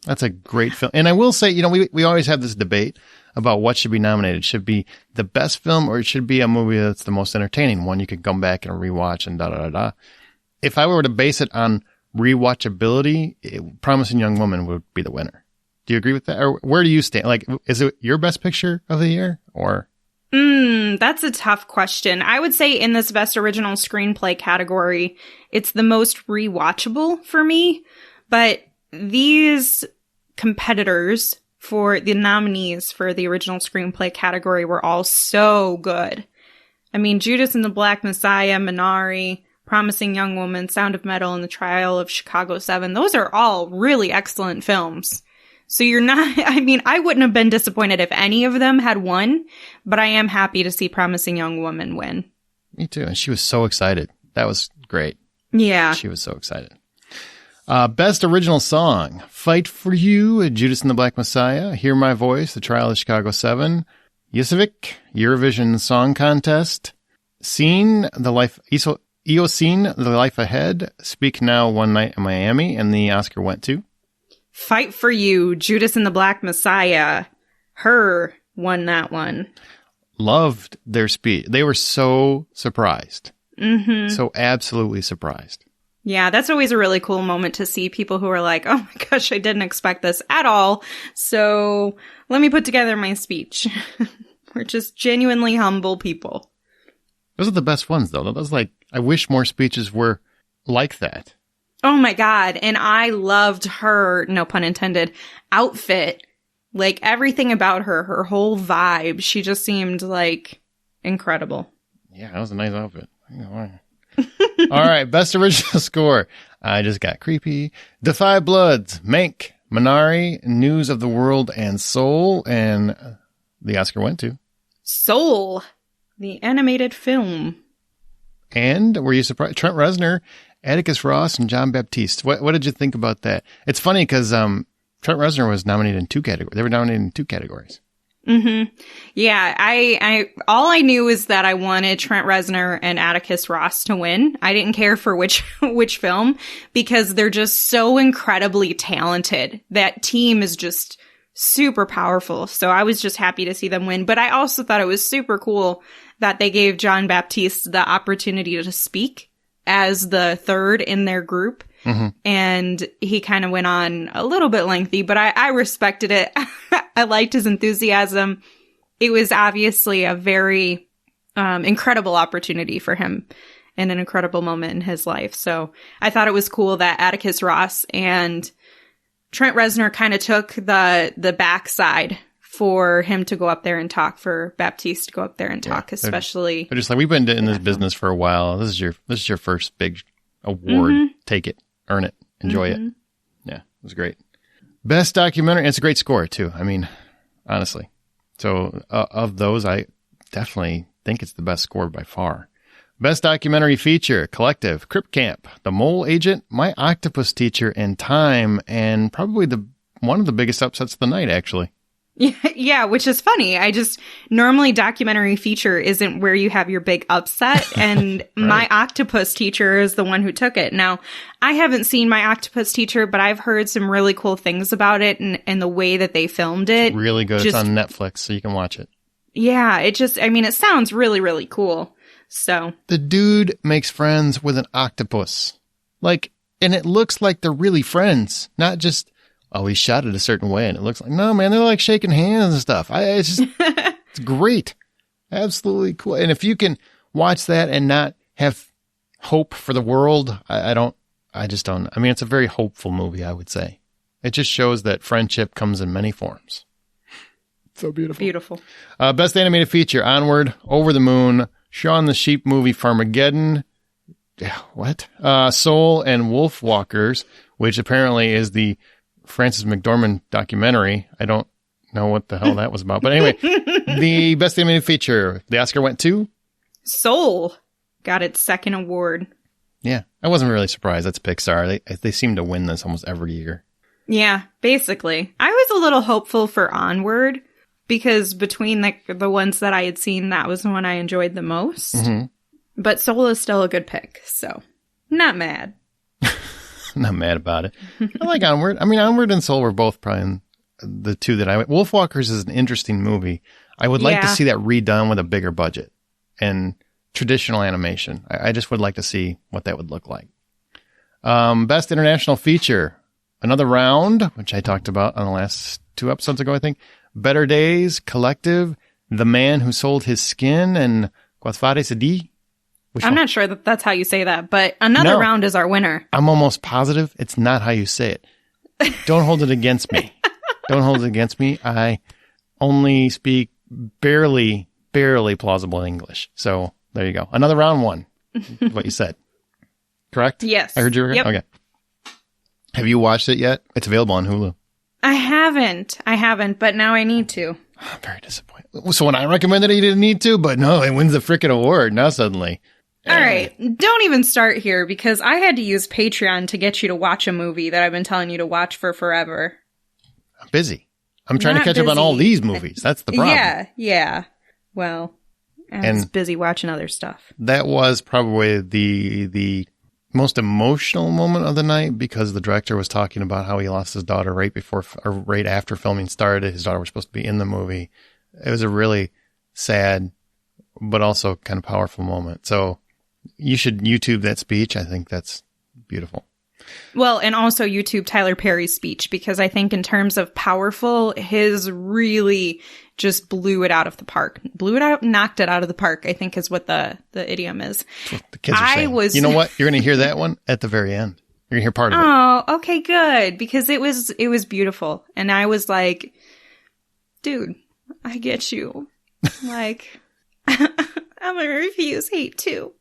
That's a great film. And I will say, we always have this debate about what should be nominated. Should it be the best film or it should be a movie that's the most entertaining one you could come back and rewatch and da-da-da-da. If I were to base it on rewatchability, Promising Young Woman would be the winner. Do you agree with that? Or where do you stand? Like, is it your best picture of the year or? That's a tough question. I would say in this Best Original Screenplay category, it's the most rewatchable for me. But these competitors for the nominees for the Original Screenplay category were all so good. I mean, Judas and the Black Messiah, Minari, Promising Young Woman, Sound of Metal, and The Trial of Chicago 7. Those are all really excellent films. So you're not, I mean, I wouldn't have been disappointed if any of them had won, but I am happy to see Promising Young Woman win. Me too. And she was so excited. That was great. Yeah. She was so excited. Best Original Song, Fight for You, Judas and the Black Messiah, Hear My Voice, The Trial of Chicago 7, Yusavik, Eurovision Song Contest, Eocene, The Life Ahead, Speak Now, One Night in Miami, and the Oscar went to Fight for You, Judas and the Black Messiah. Her won that one. Loved their speech. They were so surprised. Mm-hmm. So absolutely surprised. Yeah, that's always a really cool moment to see people who are like, oh my gosh, I didn't expect this at all. So let me put together my speech. We're just genuinely humble people. Those are the best ones, though. Those I wish more speeches were like that. Oh my God. And I loved her, no pun intended, outfit. Like everything about her whole vibe. She just seemed like incredible. Yeah, that was a nice outfit. All right. Best Original Score. I Just Got Creepy. Defy Bloods, Mank, Minari, News of the World, and Soul. And the Oscar went to Soul, the animated film. And were you surprised? Trent Reznor, Atticus Ross, and John Baptiste. What did you think about that? It's funny because Trent Reznor was nominated in 2 categories. They were nominated in 2 categories. Mm-hmm. Yeah, I all I knew is that I wanted Trent Reznor and Atticus Ross to win. I didn't care for which film because they're just so incredibly talented. That team is just super powerful. So I was just happy to see them win. But I also thought it was super cool that they gave John Baptiste the opportunity to speak as the third in their group. Mm-hmm. And he kind of went on a little bit lengthy, but I respected it. I liked his enthusiasm. It was obviously a very incredible opportunity for him and an incredible moment in his life. So I thought it was cool that Atticus Ross and Trent Reznor kind of took the backside for him to go up there and talk, for Baptiste to go up there and talk, especially. They're just like, we've been in this business for a while. This is your first big award. Mm-hmm. Take it, earn it, enjoy it. Yeah, it was great. Best documentary. And it's a great score too. I mean, honestly. So of those, I definitely think it's the best score by far. Best documentary feature, Collective, Crip Camp, The Mole Agent, My Octopus Teacher, and Time, and probably one of the biggest upsets of the night, actually. Yeah, which is funny. Normally documentary feature isn't where you have your big upset, and right. My Octopus Teacher is the one who took it. Now, I haven't seen My Octopus Teacher, but I've heard some really cool things about it and the way that they filmed it. It's really good. It's on Netflix, so you can watch it. Yeah, it sounds really, really cool. So. The dude makes friends with an octopus. And it looks like they're really friends, not just, oh, he shot it a certain way. And it looks like, no, man, they're like shaking hands and stuff. It's great. Absolutely cool. And if you can watch that and not have hope for the world, I just don't. I mean, it's a very hopeful movie, I would say. It just shows that friendship comes in many forms. So beautiful. Beautiful. Best animated feature, Onward, Over the Moon, Shaun the Sheep movie, Farmageddon. What? Soul and Wolf Walkers, which apparently is the Frances McDormand documentary. I don't know what the hell that was about. But anyway, the best animated feature, the Oscar went to? Soul got its second award. Yeah, I wasn't really surprised. That's Pixar. They seem to win this almost every year. Yeah, basically. I was a little hopeful for Onward because between the ones that I had seen, that was the one I enjoyed the most. Mm-hmm. But Soul is still a good pick, so not mad. Not mad about it. I like Onward. I mean, Onward and Soul were both probably the two that I went. Wolfwalkers is an interesting movie. I would like to see that redone with a bigger budget and traditional animation. I just would like to see what that would look like. Best international feature, Another Round, which I talked about on the last 2 episodes ago, I think. Better Days, Collective, The Man Who Sold His Skin, and Quatfare Sedi. I'm not sure that that's how you say that, but Another Round is our winner. I'm almost positive it's not how you say it. Don't hold it against me. Don't hold it against me. I only speak barely plausible English. So there you go. Another Round won. What you said. Correct? Yes. I heard you were yep. Okay. Have you watched it yet? It's available on Hulu. I haven't, but now I need to. I'm very disappointed. So when I recommended it, you didn't need to, but no, it wins the frickin' award. Now suddenly. All right. Don't even start here because I had to use Patreon to get you to watch a movie that I've been telling you to watch for forever. I'm busy. I'm trying to catch up on all these movies. That's the problem. Yeah. Well, I was busy watching other stuff. That was probably the most emotional moment of the night because the director was talking about how he lost his daughter right after filming started. His daughter was supposed to be in the movie. It was a really sad, but also kind of powerful moment. So you should YouTube that speech. I think that's beautiful. Well, and also YouTube Tyler Perry's speech, because I think in terms of powerful, his really just blew it out of the park. Knocked it out of the park, I think is what the idiom is. That's what the kids are saying. You know what? You're going to hear that one at the very end. You're going to hear part of it. Oh, okay, good. Because it was beautiful. And I was like, dude, I get you. Like, I'm going to refuse hate too.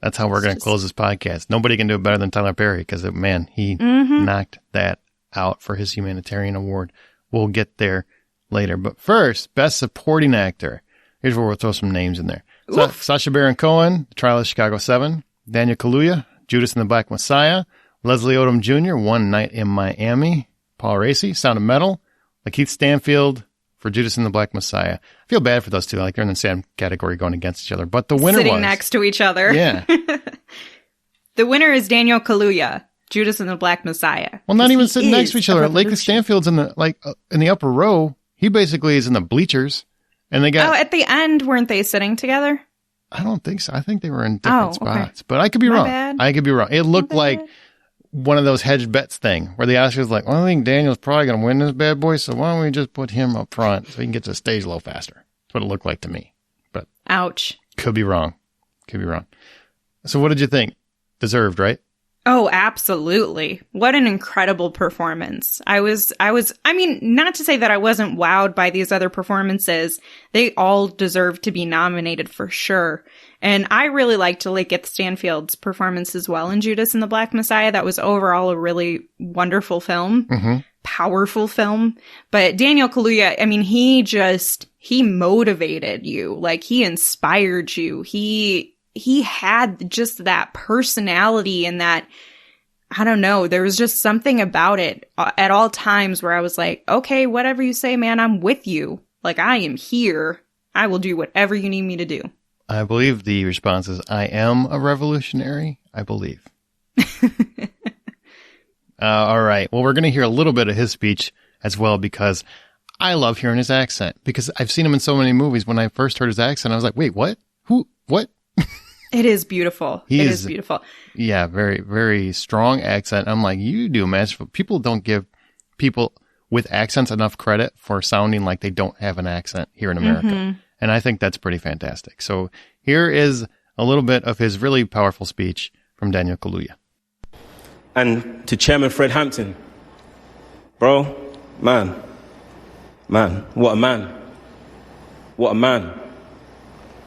That's how we're going to close this podcast. Nobody can do it better than Tyler Perry because, man, he knocked that out for his humanitarian award. We'll get there later. But first, Best Supporting Actor. Here's where we'll throw some names in there. Sacha Baron Cohen, The Trial of Chicago 7. Daniel Kaluuya, Judas and the Black Messiah. Leslie Odom Jr., One Night in Miami. Paul Raci, Sound of Metal. Lakeith Stanfield for Judas and the Black Messiah. I feel bad for those two. Like they're in the same category going against each other. But the winner sitting next to each other. Yeah. The winner is Daniel Kaluuya, Judas and the Black Messiah. Well, not even sitting next to each other. Lakeith Stanfield's in the upper row. He basically is in the bleachers. And they got. Oh, at the end, weren't they sitting together? I don't think so. I think they were in different spots. But I could be wrong. Bad. I could be wrong. It looked like one of those hedged bets thing where the Oscars like, well, I think Daniel's probably going to win this bad boy, so why don't we just put him up front so he can get to the stage a little faster? That's what it looked like to me. But ouch. Could be wrong. So what did you think? Deserved, right? Oh, absolutely. What an incredible performance. I mean, not to say that I wasn't wowed by these other performances. They all deserve to be nominated for sure. And I really liked Lakeith Stanfield's performance as well in Judas and the Black Messiah. That was overall a really wonderful film, powerful film. But Daniel Kaluuya, I mean, he motivated you. Like, he inspired you. He had just that personality and that, I don't know. There was just something about it at all times where I was like, okay, whatever you say, man, I'm with you. Like, I am here. I will do whatever you need me to do. I believe the response is, I am a revolutionary. I believe. All right. Well, we're going to hear a little bit of his speech as well, because I love hearing his accent, because I've seen him in so many movies. When I first heard his accent, I was like, wait, what? Who? What? It is beautiful. It is beautiful. Yeah, very, very strong accent. I'm like, you do masterful. People don't give people with accents enough credit for sounding like they don't have an accent here in America. Mm-hmm. And I think that's pretty fantastic. So here is a little bit of his really powerful speech from Daniel Kaluuya. And to Chairman Fred Hampton, bro, man, what a man. What a man.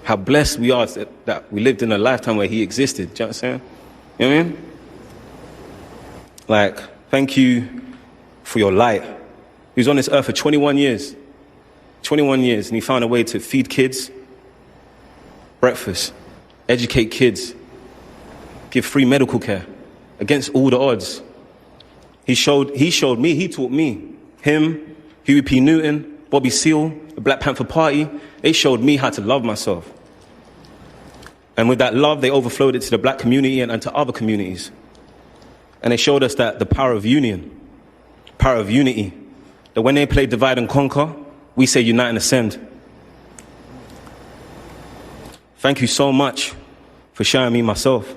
How blessed we are that we lived in a lifetime where he existed. Do you know what I'm saying? You know what I mean? Like, thank you for your light. He was on this earth for 21 years. 21 years, and he found a way to feed kids, breakfast, educate kids, give free medical care against all the odds. He showed me, he taught me. Him, Huey P. Newton, Bobby Seale, the Black Panther Party, they showed me how to love myself. And with that love, they overflowed it to the black community and to other communities. And they showed us that the power of union, power of unity, that when they play divide and conquer, we say unite and ascend. Thank you so much for showing me myself.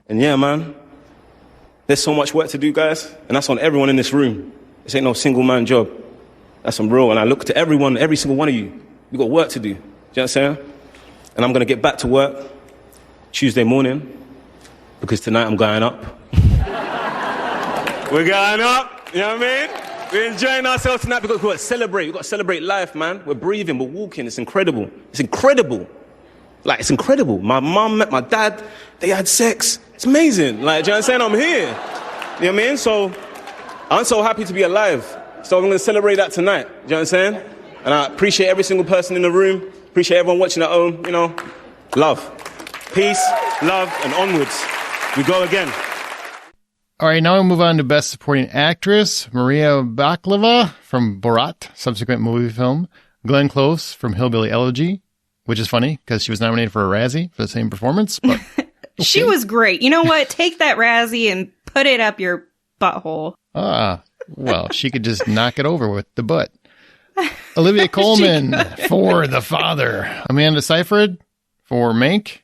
And yeah, man, there's so much work to do, guys. And that's on everyone in this room. This ain't no single man job. That's some real. And I look to everyone, every single one of you. We got work to do. Do you know what I'm saying? And I'm going to get back to work Tuesday morning, because tonight I'm going up. We're going up. You know what I mean? We're enjoying ourselves tonight because we've got to celebrate. We've got to celebrate life, man. We're breathing, we're walking. It's incredible. It's incredible. Like, it's incredible. My mum met my dad. They had sex. It's amazing. Like, do you know what I'm saying? I'm here. You know what I mean? So, I'm so happy to be alive. So I'm going to celebrate that tonight. Do you know what I'm saying? And I appreciate every single person in the room. Appreciate everyone watching at home. You know, love. Peace, love, and onwards. We go again. All right, now we'll move on to Best Supporting Actress. Maria Baklava from Borat, subsequent movie film. Glenn Close from Hillbilly Elegy, which is funny because she was nominated for a Razzie for the same performance. But okay. She was great. You know what? Take that Razzie and put it up your butthole. Well, she could just knock it over with the butt. Olivia Colman for The Father. Amanda Seyfried for Mank.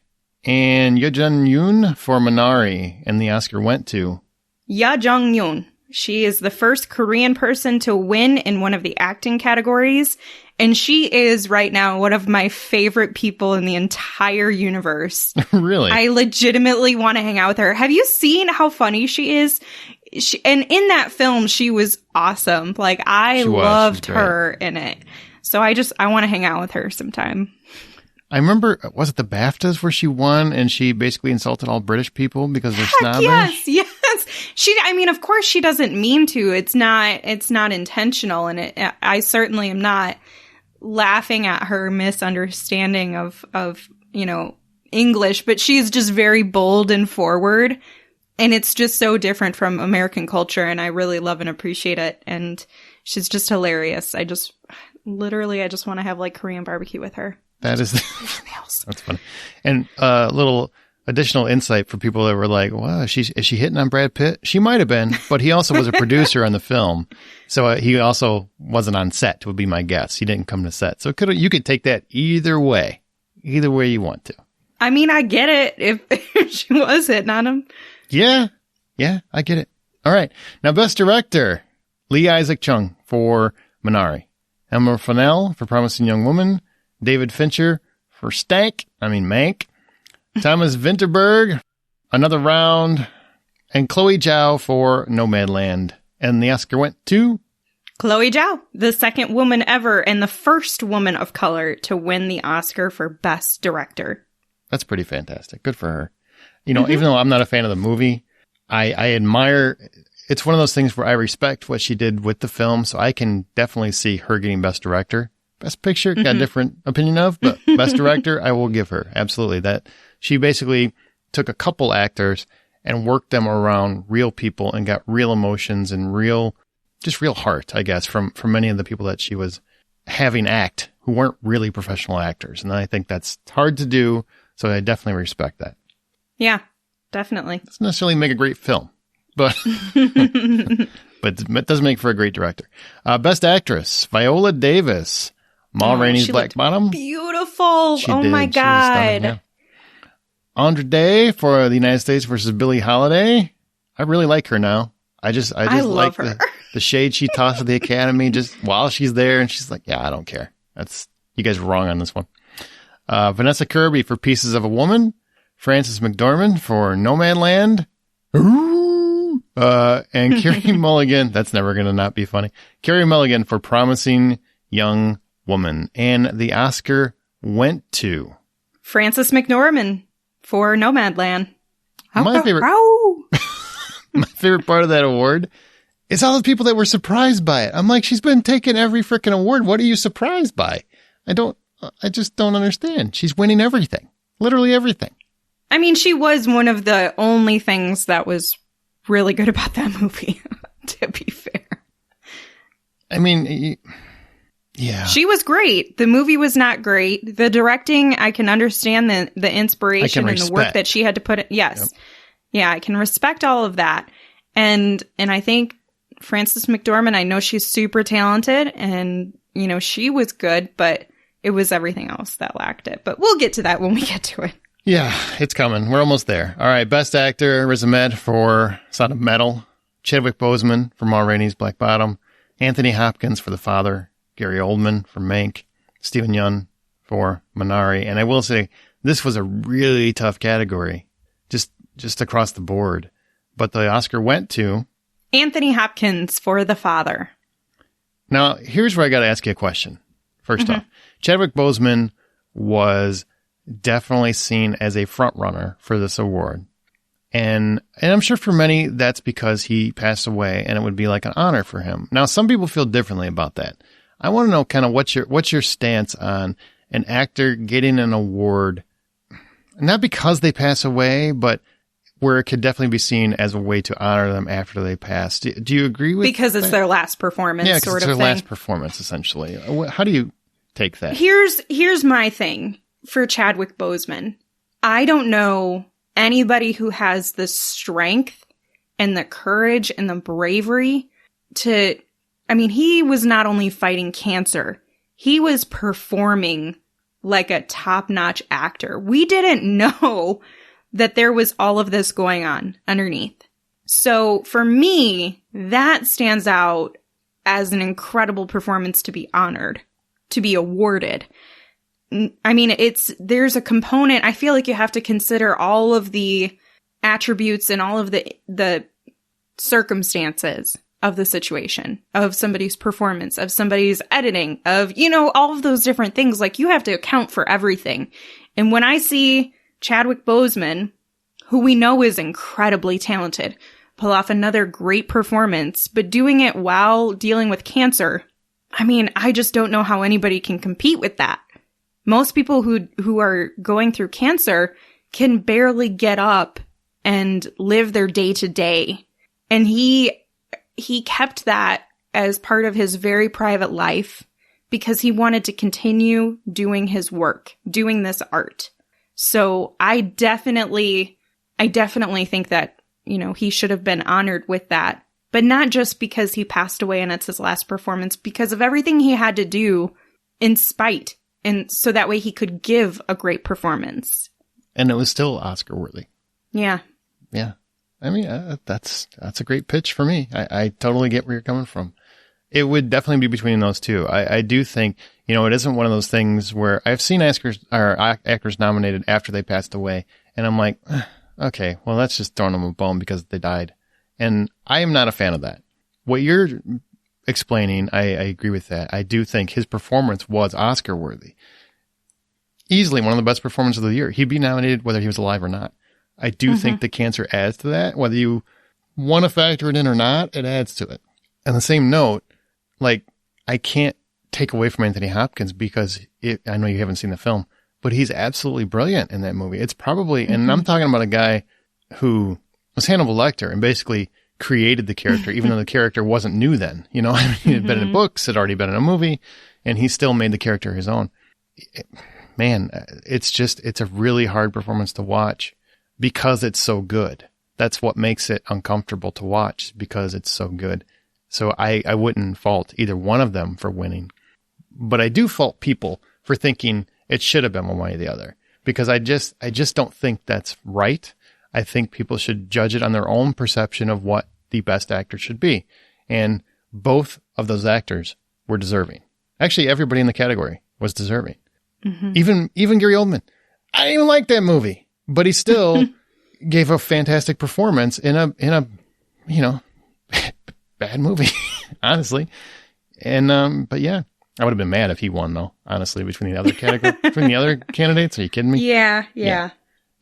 And Yoo Jung-yoon for Minari. And the Oscar went to Yoo Jung-yoon. She is the first Korean person to win in one of the acting categories. And she is right now one of my favorite people in the entire universe. Really? I legitimately want to hang out with her. Have you seen how funny she is? And in that film, she was awesome. Like, I loved her in it. So I want to hang out with her sometime. I remember, was it the BAFTAs where she won and she basically insulted all British people because they're snobbish? Yes. Of course she doesn't mean to. It's not intentional. And I certainly am not laughing at her misunderstanding of, English, but she's just very bold and forward. And it's just so different from American culture. And I really love and appreciate it. And she's just hilarious. I just want to have like Korean barbecue with her. That's funny. And a little additional insight for people that were like, wow, is she hitting on Brad Pitt? She might have been, but he also was a producer on the film. So he also wasn't on set, would be my guess. He didn't come to set. So you could take that either way you want to. I mean, I get it if she was hitting on him. Yeah, I get it. All right. Now, Best Director, Lee Isaac Chung for Minari. Emma Fennell for Promising Young Woman. David Fincher for Mank. Thomas Vinterberg, Another Round. And Chloe Zhao for Nomadland. And the Oscar went to Chloe Zhao, the second woman ever and the first woman of color to win the Oscar for Best Director. That's pretty fantastic. Good for her. Even though I'm not a fan of the movie, I admire, it's one of those things where I respect what she did with the film, so I can definitely see her getting Best Director. Best Picture, got a different opinion of, but Best Director, I will give her. Absolutely. That she basically took a couple actors and worked them around real people and got real emotions and real heart, I guess, from many of the people that she was having act who weren't really professional actors. And I think that's hard to do. So I definitely respect that. Yeah, definitely. It doesn't necessarily make a great film, but but it does make for a great director. Best Actress, Viola Davis, Ma Rainey's Black Bottom. Beautiful. Oh She my was God. stunning, yeah. Andra Day for the United States versus Billie Holiday. I really like her now. I just love like her. the shade she tossed at the Academy just while she's there, and she's like, yeah, I don't care. You guys are wrong on this one. Vanessa Kirby for Pieces of a Woman. Frances McDormand for Nomadland. And Carey Mulligan, that's never going to not be funny. Carey Mulligan for Promising Young Woman. And the Oscar went to Frances McDormand for Nomadland. My favorite part of that award is all the people that were surprised by it. I'm like, she's been taking every freaking award. What are you surprised by? I just don't understand. She's winning everything. Literally everything. I mean, she was one of the only things that was really good about that movie, to be fair. I mean, yeah. She was great. The movie was not great. The directing, I can understand the inspiration and the work that she had to put in. Yes. Yep. Yeah, I can respect all of that. And I think Frances McDormand, I know she's super talented and, you know, she was good, but it was everything else that lacked it. But we'll get to that when we get to it. Yeah, it's coming. We're almost there. All right, Best Actor, Riz Ahmed for Sound of Metal, Chadwick Boseman for Ma Rainey's Black Bottom, Anthony Hopkins for The Father, Gary Oldman for Mank, Stephen Yeun for Minari. And I will say, this was a really tough category, just across the board. But the Oscar went to Anthony Hopkins for The Father. Now, here's where I got to ask you a question. First off, Chadwick Boseman was definitely seen as a front runner for this award. And I'm sure for many, that's because he passed away and it would be like an honor for him. Now, some people feel differently about that. I want to know kind of what's your stance on an actor getting an award, not because they pass away, but where it could definitely be seen as a way to honor them after they pass. Do you agree with Because it's their last performance, sort of thing. Yeah, it's their last performance, essentially. How do you take that? Here's my thing for Chadwick Boseman. I don't know anybody who has the strength and the courage and the bravery to, I mean, he was not only fighting cancer, he was performing like a top-notch actor. We didn't know that there was all of this going on underneath. So for me, that stands out as an incredible performance to be honored, to be awarded. I mean, there's a component, I feel like you have to consider all of the attributes and all of the circumstances of the situation, of somebody's performance, of somebody's editing, of, you know, all of those different things. Like, you have to account for everything. And when I see Chadwick Boseman, who we know is incredibly talented, pull off another great performance, but doing it while dealing with cancer, I mean, I just don't know how anybody can compete with that. Most people who are going through cancer can barely get up and live their day to day. And he kept that as part of his very private life because he wanted to continue doing his work, doing this art. So I definitely think that, you know, he should have been honored with that, but not just because he passed away and it's his last performance, because of everything he had to do in spite. And so that way he could give a great performance. And it was still Oscar worthy. Yeah. Yeah. I mean, that's a great pitch for me. I totally get where you're coming from. It would definitely be between those two. I do think, you know, it isn't one of those things where I've seen actors nominated after they passed away. And I'm like, okay, well, that's just throwing them a bone because they died. And I am not a fan of that. What you're explaining, I agree with that. I do think his performance was Oscar worthy. Easily one of the best performances of the year. He'd be nominated whether he was alive or not. I do think the cancer adds to that. Whether you want to factor it in or not, it adds to it. On the same note, like, I can't take away from Anthony Hopkins because I know you haven't seen the film, but he's absolutely brilliant in that movie. It's probably, and I'm talking about a guy who was Hannibal Lecter and basically created the character, even though the character wasn't new then. You know, I mean, he had been in books, had already been in a movie, and he still made the character his own. Man, it's a really hard performance to watch because it's so good. That's what makes it uncomfortable to watch, because it's so good. So I wouldn't fault either one of them for winning. But I do fault people for thinking it should have been one way or the other, because I just don't think that's right. I think people should judge it on their own perception of what the best actor should be. And both of those actors were deserving. Actually, everybody in the category was deserving. Mm-hmm. Even Gary Oldman. I didn't even like that movie, but he still gave a fantastic performance in a bad movie, honestly. And but yeah, I would have been mad if he won, though. Honestly, between the other candidates, are you kidding me? Yeah.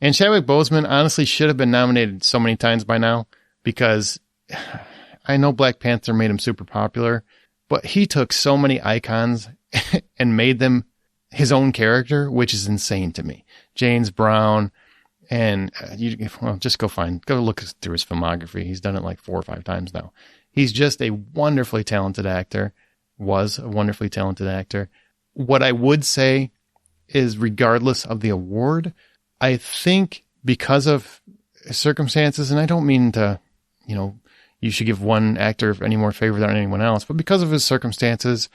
And Chadwick Boseman honestly should have been nominated so many times by now, because I know Black Panther made him super popular, but he took so many icons and made them his own character, which is insane to me. James Brown, and just go look through his filmography. He's done it like 4 or 5 times now. He's just a wonderfully talented actor, was a wonderfully talented actor. What I would say is, regardless of the award, I think because of circumstances, and I don't mean to, you should give one actor any more favor than anyone else, but because of his circumstances,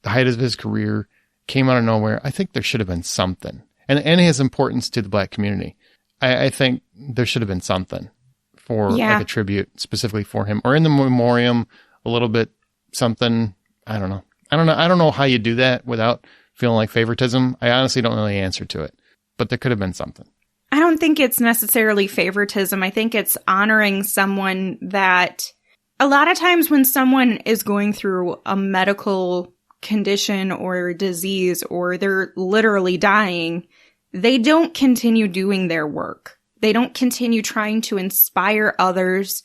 the height of his career, came out of nowhere, I think there should have been something. And his importance to the Black community. I think there should have been something for like a tribute specifically for him, or in the memoriam, a little bit something. I don't know. I don't know how you do that without feeling like favoritism. I honestly don't know the answer to it, but there could have been something. I don't think it's necessarily favoritism. I think it's honoring someone that a lot of times when someone is going through a medical condition or disease, or they're literally dying, they don't continue doing their work. They don't continue trying to inspire others.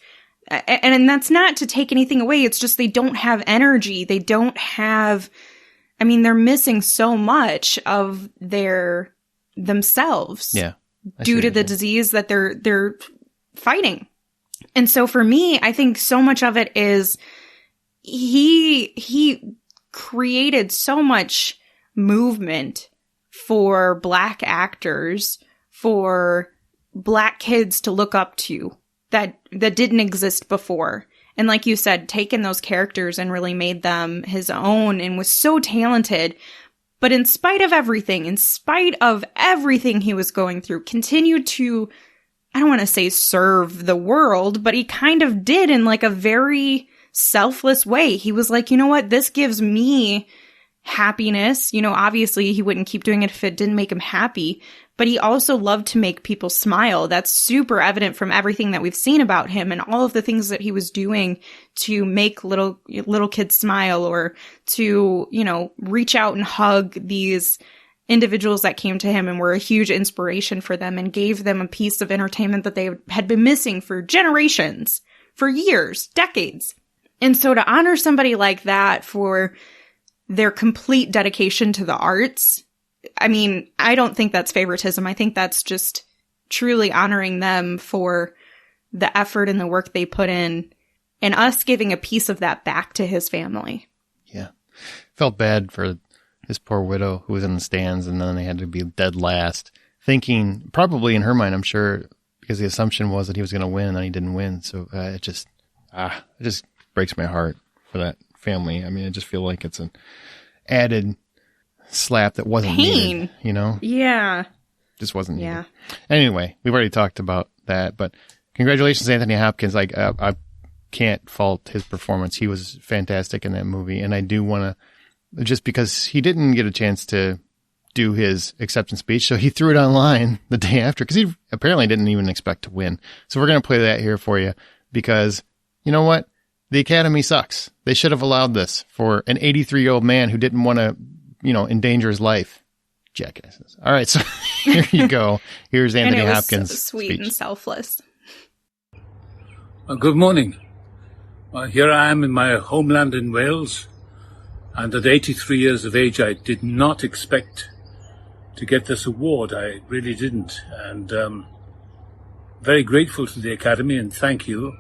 And that's not to take anything away. It's just they don't have energy. They don't have, they're missing so much of themselves. Yeah. Due to the disease that they're fighting. And so for me, I think so much of it is he created so much movement for Black actors, for Black kids to look up to that didn't exist before. And like you said, taken those characters and really made them his own, and was so talented. But in spite of everything he was going through, continued to, I don't want to say serve the world, but he kind of did in like a very selfless way. He was like, you know what? This gives me happiness. Obviously he wouldn't keep doing it if it didn't make him happy, but he also loved to make people smile. That's super evident from everything that we've seen about him and all of the things that he was doing to make little kids smile, or to, reach out and hug these individuals that came to him and were a huge inspiration for them, and gave them a piece of entertainment that they had been missing for generations, for years, decades. And so to honor somebody like that for their complete dedication to the arts, I don't think that's favoritism. I think that's just truly honoring them for the effort and the work they put in, and us giving a piece of that back to his family. Yeah. Felt bad for his poor widow who was in the stands, and then they had to be dead last, thinking, probably in her mind, I'm sure, because the assumption was that he was going to win, and then he didn't win. So it just breaks my heart for that family. I just feel like it's an added slap that wasn't needed, Yeah. Just wasn't needed. Yeah. Anyway, we've already talked about that, but congratulations, Anthony Hopkins. I can't fault his performance. He was fantastic in that movie, and I do want to, just because he didn't get a chance to do his acceptance speech, so he threw it online the day after, because he apparently didn't even expect to win. So we're going to play that here for you, because you know what? The Academy sucks. They should have allowed this for an 83-year-old man who didn't want to, endanger his life. Jackasses. All right, so here you go. Here's Anthony Hopkins' so sweet speech. And selfless. Good morning. Here I am in my homeland in Wales, and at 83 years of age, I did not expect to get this award. I really didn't. And very grateful to the Academy and thank you.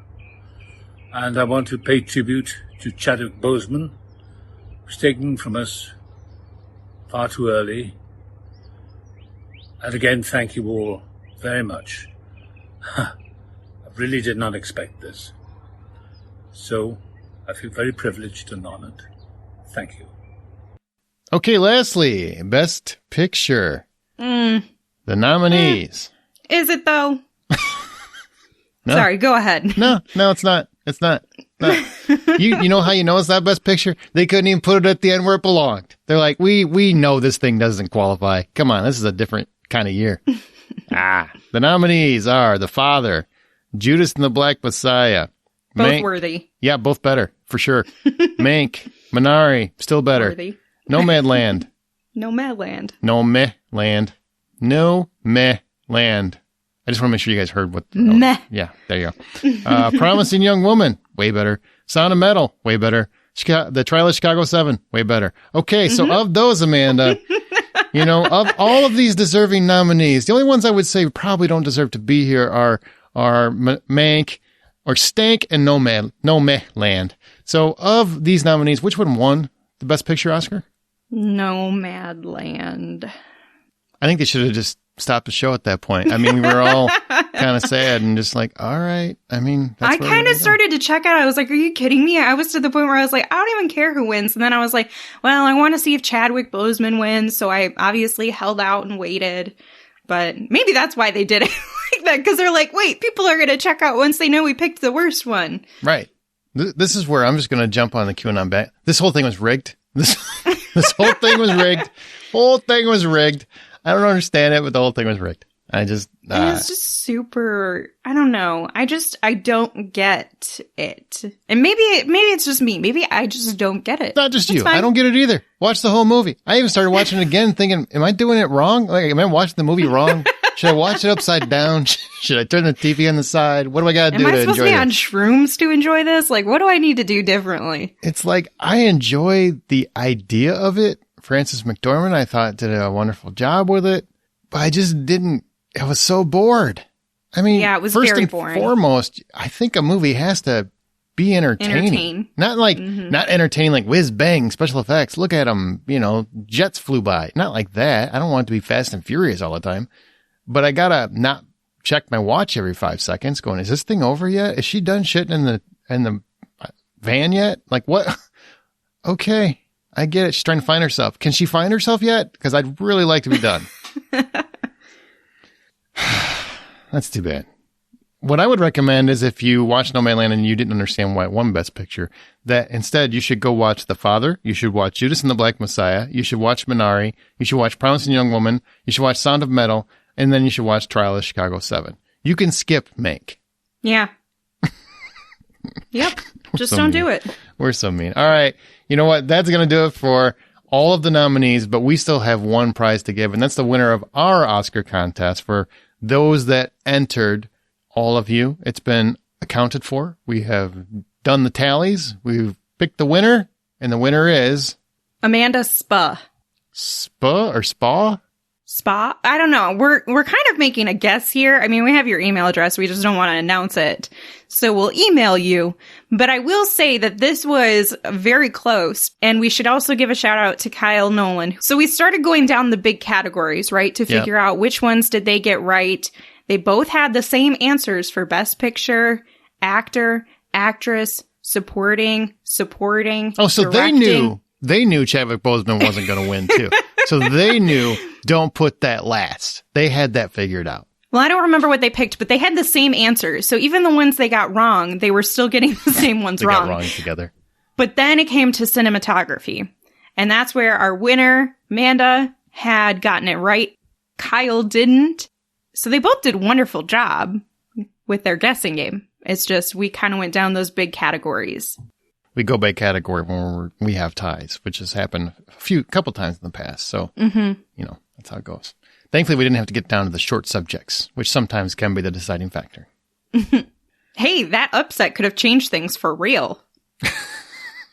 And I want to pay tribute to Chadwick Boseman, who's taken from us far too early. And again, thank you all very much. I really did not expect this. So I feel very privileged and honored. Thank you. Okay, Leslie, Best Picture. The nominees. Is it though? No. Sorry, go ahead. No, it's not. It's not. No. You know how you know it's not Best Picture? They couldn't even put it at the end where it belonged. They're like, we know this thing doesn't qualify. Come on, this is a different kind of year. The nominees are The Father, Judas and the Black Messiah. Both worthy. Yeah, both better, for sure. Mank, Minari, still better. Worthy. Nomadland. Nomadland. Nomadland. Nomadland. I just want to make sure you guys heard what. Meh. Yeah, there you go. Promising Young Woman, way better. Sound of Metal, way better. The Trial of Chicago 7, way better. Okay, so of those, Amanda, of all of these deserving nominees, the only ones I would say probably don't deserve to be here are Mank or Stank and Nomadland. So of these nominees, which one won the Best Picture Oscar? Nomadland. I think they should have just stopped the show at that point. I mean, we were all kind of sad and just like, all right. I mean, I kind of started to check out. I was like, are you kidding me? I was to the point where I was like, I don't even care who wins. And then I was like, well, I want to see if Chadwick Boseman wins. So I obviously held out and waited. But maybe that's why they did it like that. Because they're like, wait, people are going to check out once they know we picked the worst one. Right. This is where I'm just going to jump on the QAnon back. This whole thing was rigged. This whole thing was rigged. Whole thing was rigged. I don't understand it, but the whole thing was rigged. I just... And it's just super... I don't know. I don't get it. And maybe it's just me. Maybe I just don't get it. Not just That's you. fine. I don't get it either. Watch the whole movie. I even started watching it again thinking, am I doing it wrong? Like, am I watching the movie wrong? Should I watch it upside down? Should I turn the TV on the side? What do I got to do to enjoy it? Am I supposed to be on shrooms to enjoy this? Like, what do I need to do differently? It's like, I enjoy the idea of it. Frances McDormand, I thought, did a wonderful job with it, but I just didn't. I was so bored. I mean, yeah, it was first very and boring. foremost, I think a movie has to be entertaining. Not like, not entertaining like whiz bang special effects. Look at them, jets flew by. Not like that. I don't want it to be Fast and Furious all the time. But I gotta not check my watch every 5 seconds going, is this thing over yet? Is she done shitting in the van yet? Like what? Okay. I get it. She's trying to find herself. Can she find herself yet? Because I'd really like to be done. That's too bad. What I would recommend is if you watch Nomadland and you didn't understand why it won Best Picture, that instead you should go watch The Father. You should watch Judas and the Black Messiah. You should watch Minari. You should watch Promising Young Woman. You should watch Sound of Metal. And then you should watch Trial of Chicago 7. You can skip Mank. Yeah. Yep. Just don't do it. We're so mean. All right. You know what? That's going to do it for all of the nominees, but we still have one prize to give, and that's the winner of our Oscar contest for those that entered, all of you. It's been accounted for. We have done the tallies. We've picked the winner, and the winner is... Amanda Spa. Spa or Spa? Spa? I don't know. We're kind of making a guess here. I mean, we have your email address. We just don't want to announce it. So we'll email you. But I will say that this was very close. And we should also give a shout out to Kyle Nolan. So we started going down the big categories, right? To figure out which ones did they get right. They both had the same answers for Best Picture, Actor, Actress, Supporting. Oh, so directing. They knew Chadwick Boseman wasn't going to win too. So they knew, don't put that last. They had that figured out. Well, I don't remember what they picked, but they had the same answers. So even the ones they got wrong, they were still getting the same ones wrong. They got wrong together. But then it came to cinematography. And that's where our winner, Amanda, had gotten it right. Kyle didn't. So they both did a wonderful job with their guessing game. It's just we kind of went down those big categories. We go by category when we have ties, which has happened a couple times in the past. So, that's how it goes. Thankfully, we didn't have to get down to the short subjects, which sometimes can be the deciding factor. Hey, that upset could have changed things for real.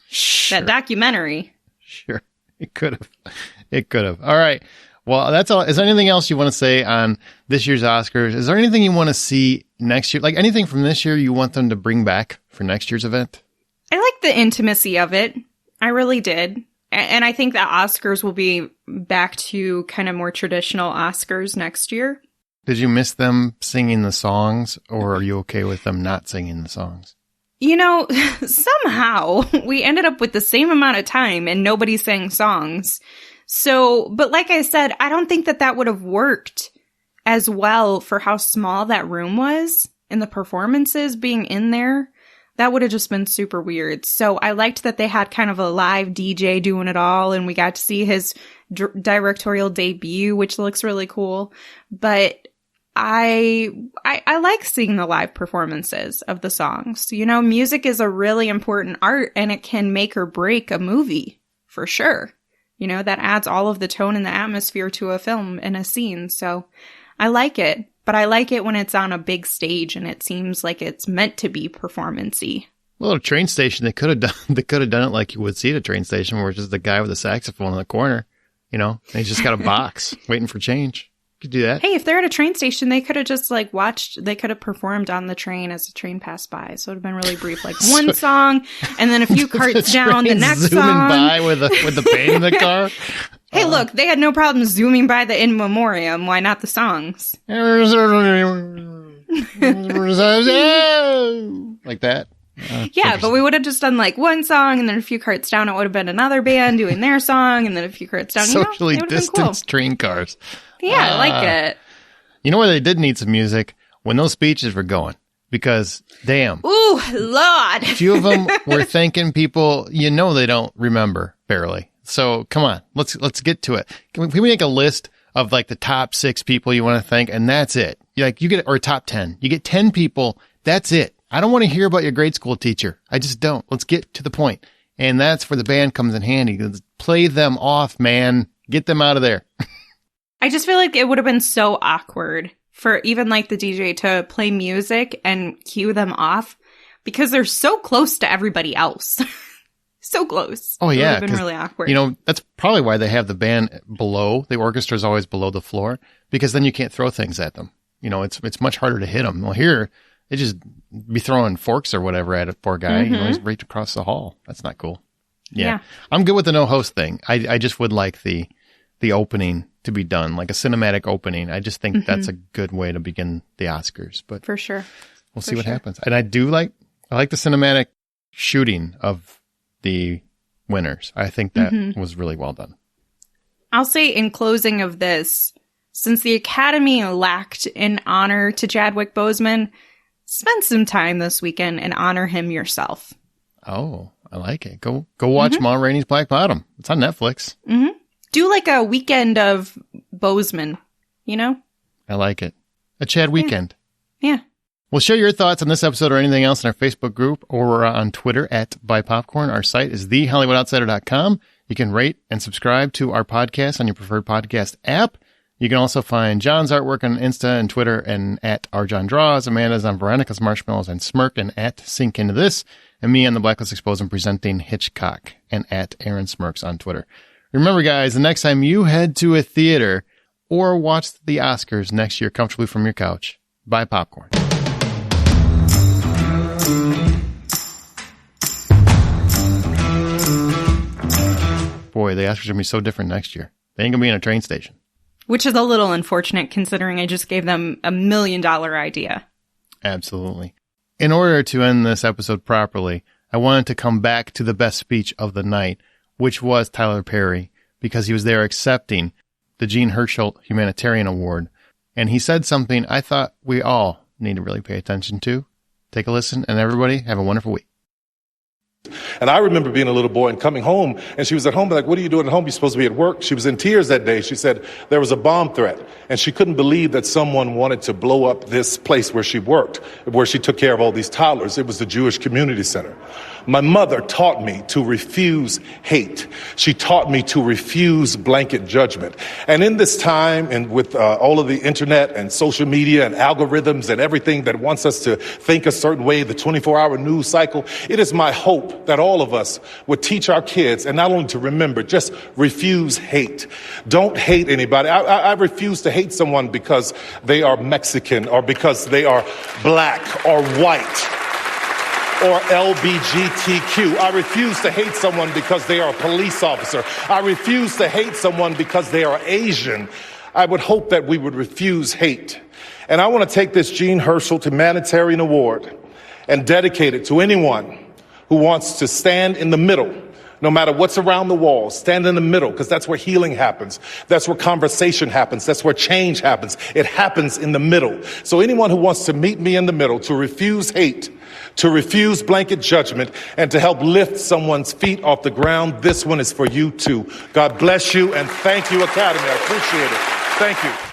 Sure. That documentary. Sure. It could have. All right. Well, that's all. Is there anything else you want to say on this year's Oscars? Is there anything you want to see next year? Like anything from this year you want them to bring back for next year's event? I like the intimacy of it. I really did. And I think that Oscars will be back to kind of more traditional Oscars next year. Did you miss them singing the songs, or are you okay with them not singing the songs? You know, somehow we ended up with the same amount of time and nobody sang songs. So, but like I said, I don't think that would have worked as well for how small that room was and the performances being in there. That would have just been super weird. So I liked that they had kind of a live DJ doing it all, and we got to see his directorial debut, which looks really cool. But I like seeing the live performances of the songs. You know, music is a really important art, and it can make or break a movie for sure. You know, that adds all of the tone and the atmosphere to a film and a scene. So I like it, but I like it when it's on a big stage and it seems like it's meant to be performance-y. Well, a train station, they could have done it like you would see at a train station, where it's just the guy with a saxophone in the corner, you know, and he's just got a box waiting for change. You could do that. Hey, if they're at a train station, they could have just they could have performed on the train as the train passed by. So it would have been really brief, like one song and then a few carts down, the next zooming song. By with the band in the car. Hey, look, they had no problem zooming by the in memoriam. Why not the songs? Like that. Yeah, but we would have just done like one song and then a few carts down. It would have been another band doing their song and then a few carts down. Socially distanced train cars. Yeah, I like it. You know where they did need some music? When those speeches were going. Because, damn. Ooh, Lord. A few of them were thanking people, you know, they don't remember, barely. So, come on, let's get to it. Can we make a list of like the top 6 people you want to thank, and that's it? You get, or top 10. You get 10 people, that's it. I don't want to hear about your grade school teacher. I just don't. Let's get to the point. And that's where the band comes in handy. Play them off, man. Get them out of there. I just feel like it would have been so awkward for even like the DJ to play music and cue them off because they're so close to everybody else. So close. Oh, yeah. It would have been really awkward. You know, that's probably why they have the band below. The orchestra is always below the floor because then you can't throw things at them. You know, it's much harder to hit them. Well, here, they just be throwing forks or whatever at a poor guy. Mm-hmm. You know, he's right across the hall. That's not cool. Yeah. I'm good with the no host thing. I just would like the opening to be done, like a cinematic opening. I just think that's a good way to begin the Oscars. But for sure. We'll see what happens. And I like the cinematic shooting of the winners. I think that was really well done. I'll say in closing of this, since the Academy lacked an honor to Chadwick Boseman, spend some time this weekend and honor him yourself. Oh, I like it. Go watch Ma Rainey's Black Bottom. It's on Netflix. Mm-hmm. Do like a weekend of Boseman, you know? I like it. A Chad weekend. Yeah. Well, share your thoughts on this episode or anything else in our Facebook group or on Twitter @BuyPopcorn. Our site is thehollywoodoutsiders.com. You can rate and subscribe to our podcast on your preferred podcast app. You can also find John's artwork on Insta and Twitter and @RJohnDraws, Amanda's on Veronica's Marshmallows and Smirk and @SinkIntoThis, and me on the Blacklist Exposed and presenting Hitchcock and @AaronSmirks on Twitter. Remember, guys, the next time you head to a theater or watch the Oscars next year comfortably from your couch, buy popcorn. Boy, the Oscars are going to be so different next year. They ain't going to be in a train station. Which is a little unfortunate considering I just gave them $1 million idea. Absolutely. In order to end this episode properly, I wanted to come back to the best speech of the night, which was Tyler Perry, because he was there accepting the Jean Hersholt Humanitarian Award. And he said something I thought we all need to really pay attention to. Take a listen, and everybody have a wonderful week. And I remember being a little boy and coming home, and she was at home, like, what are you doing at home? You're supposed to be at work. She was in tears that day. She said there was a bomb threat, and she couldn't believe that someone wanted to blow up this place where she worked, where she took care of all these toddlers. It was the Jewish Community Center. My mother taught me to refuse hate. She taught me to refuse blanket judgment. And in this time, and with all of the internet and social media and algorithms and everything that wants us to think a certain way, the 24-hour news cycle, it is my hope that all of us would teach our kids, and not only to remember, just refuse hate. Don't hate anybody. I refuse to hate someone because they are Mexican or because they are black or white or LGBTQ. I refuse to hate someone because they are a police officer. I refuse to hate someone because they are Asian. I would hope that we would refuse hate. And I want to take this Jean Hersholt Humanitarian Award and dedicate it to anyone who wants to stand in the middle, no matter what's around the walls. Stand in the middle, because that's where healing happens. That's where conversation happens. That's where change happens. It happens in the middle. So anyone who wants to meet me in the middle, to refuse hate, to refuse blanket judgment, and to help lift someone's feet off the ground, this one is for you too. God bless you, and thank you, Academy. I appreciate it. Thank you.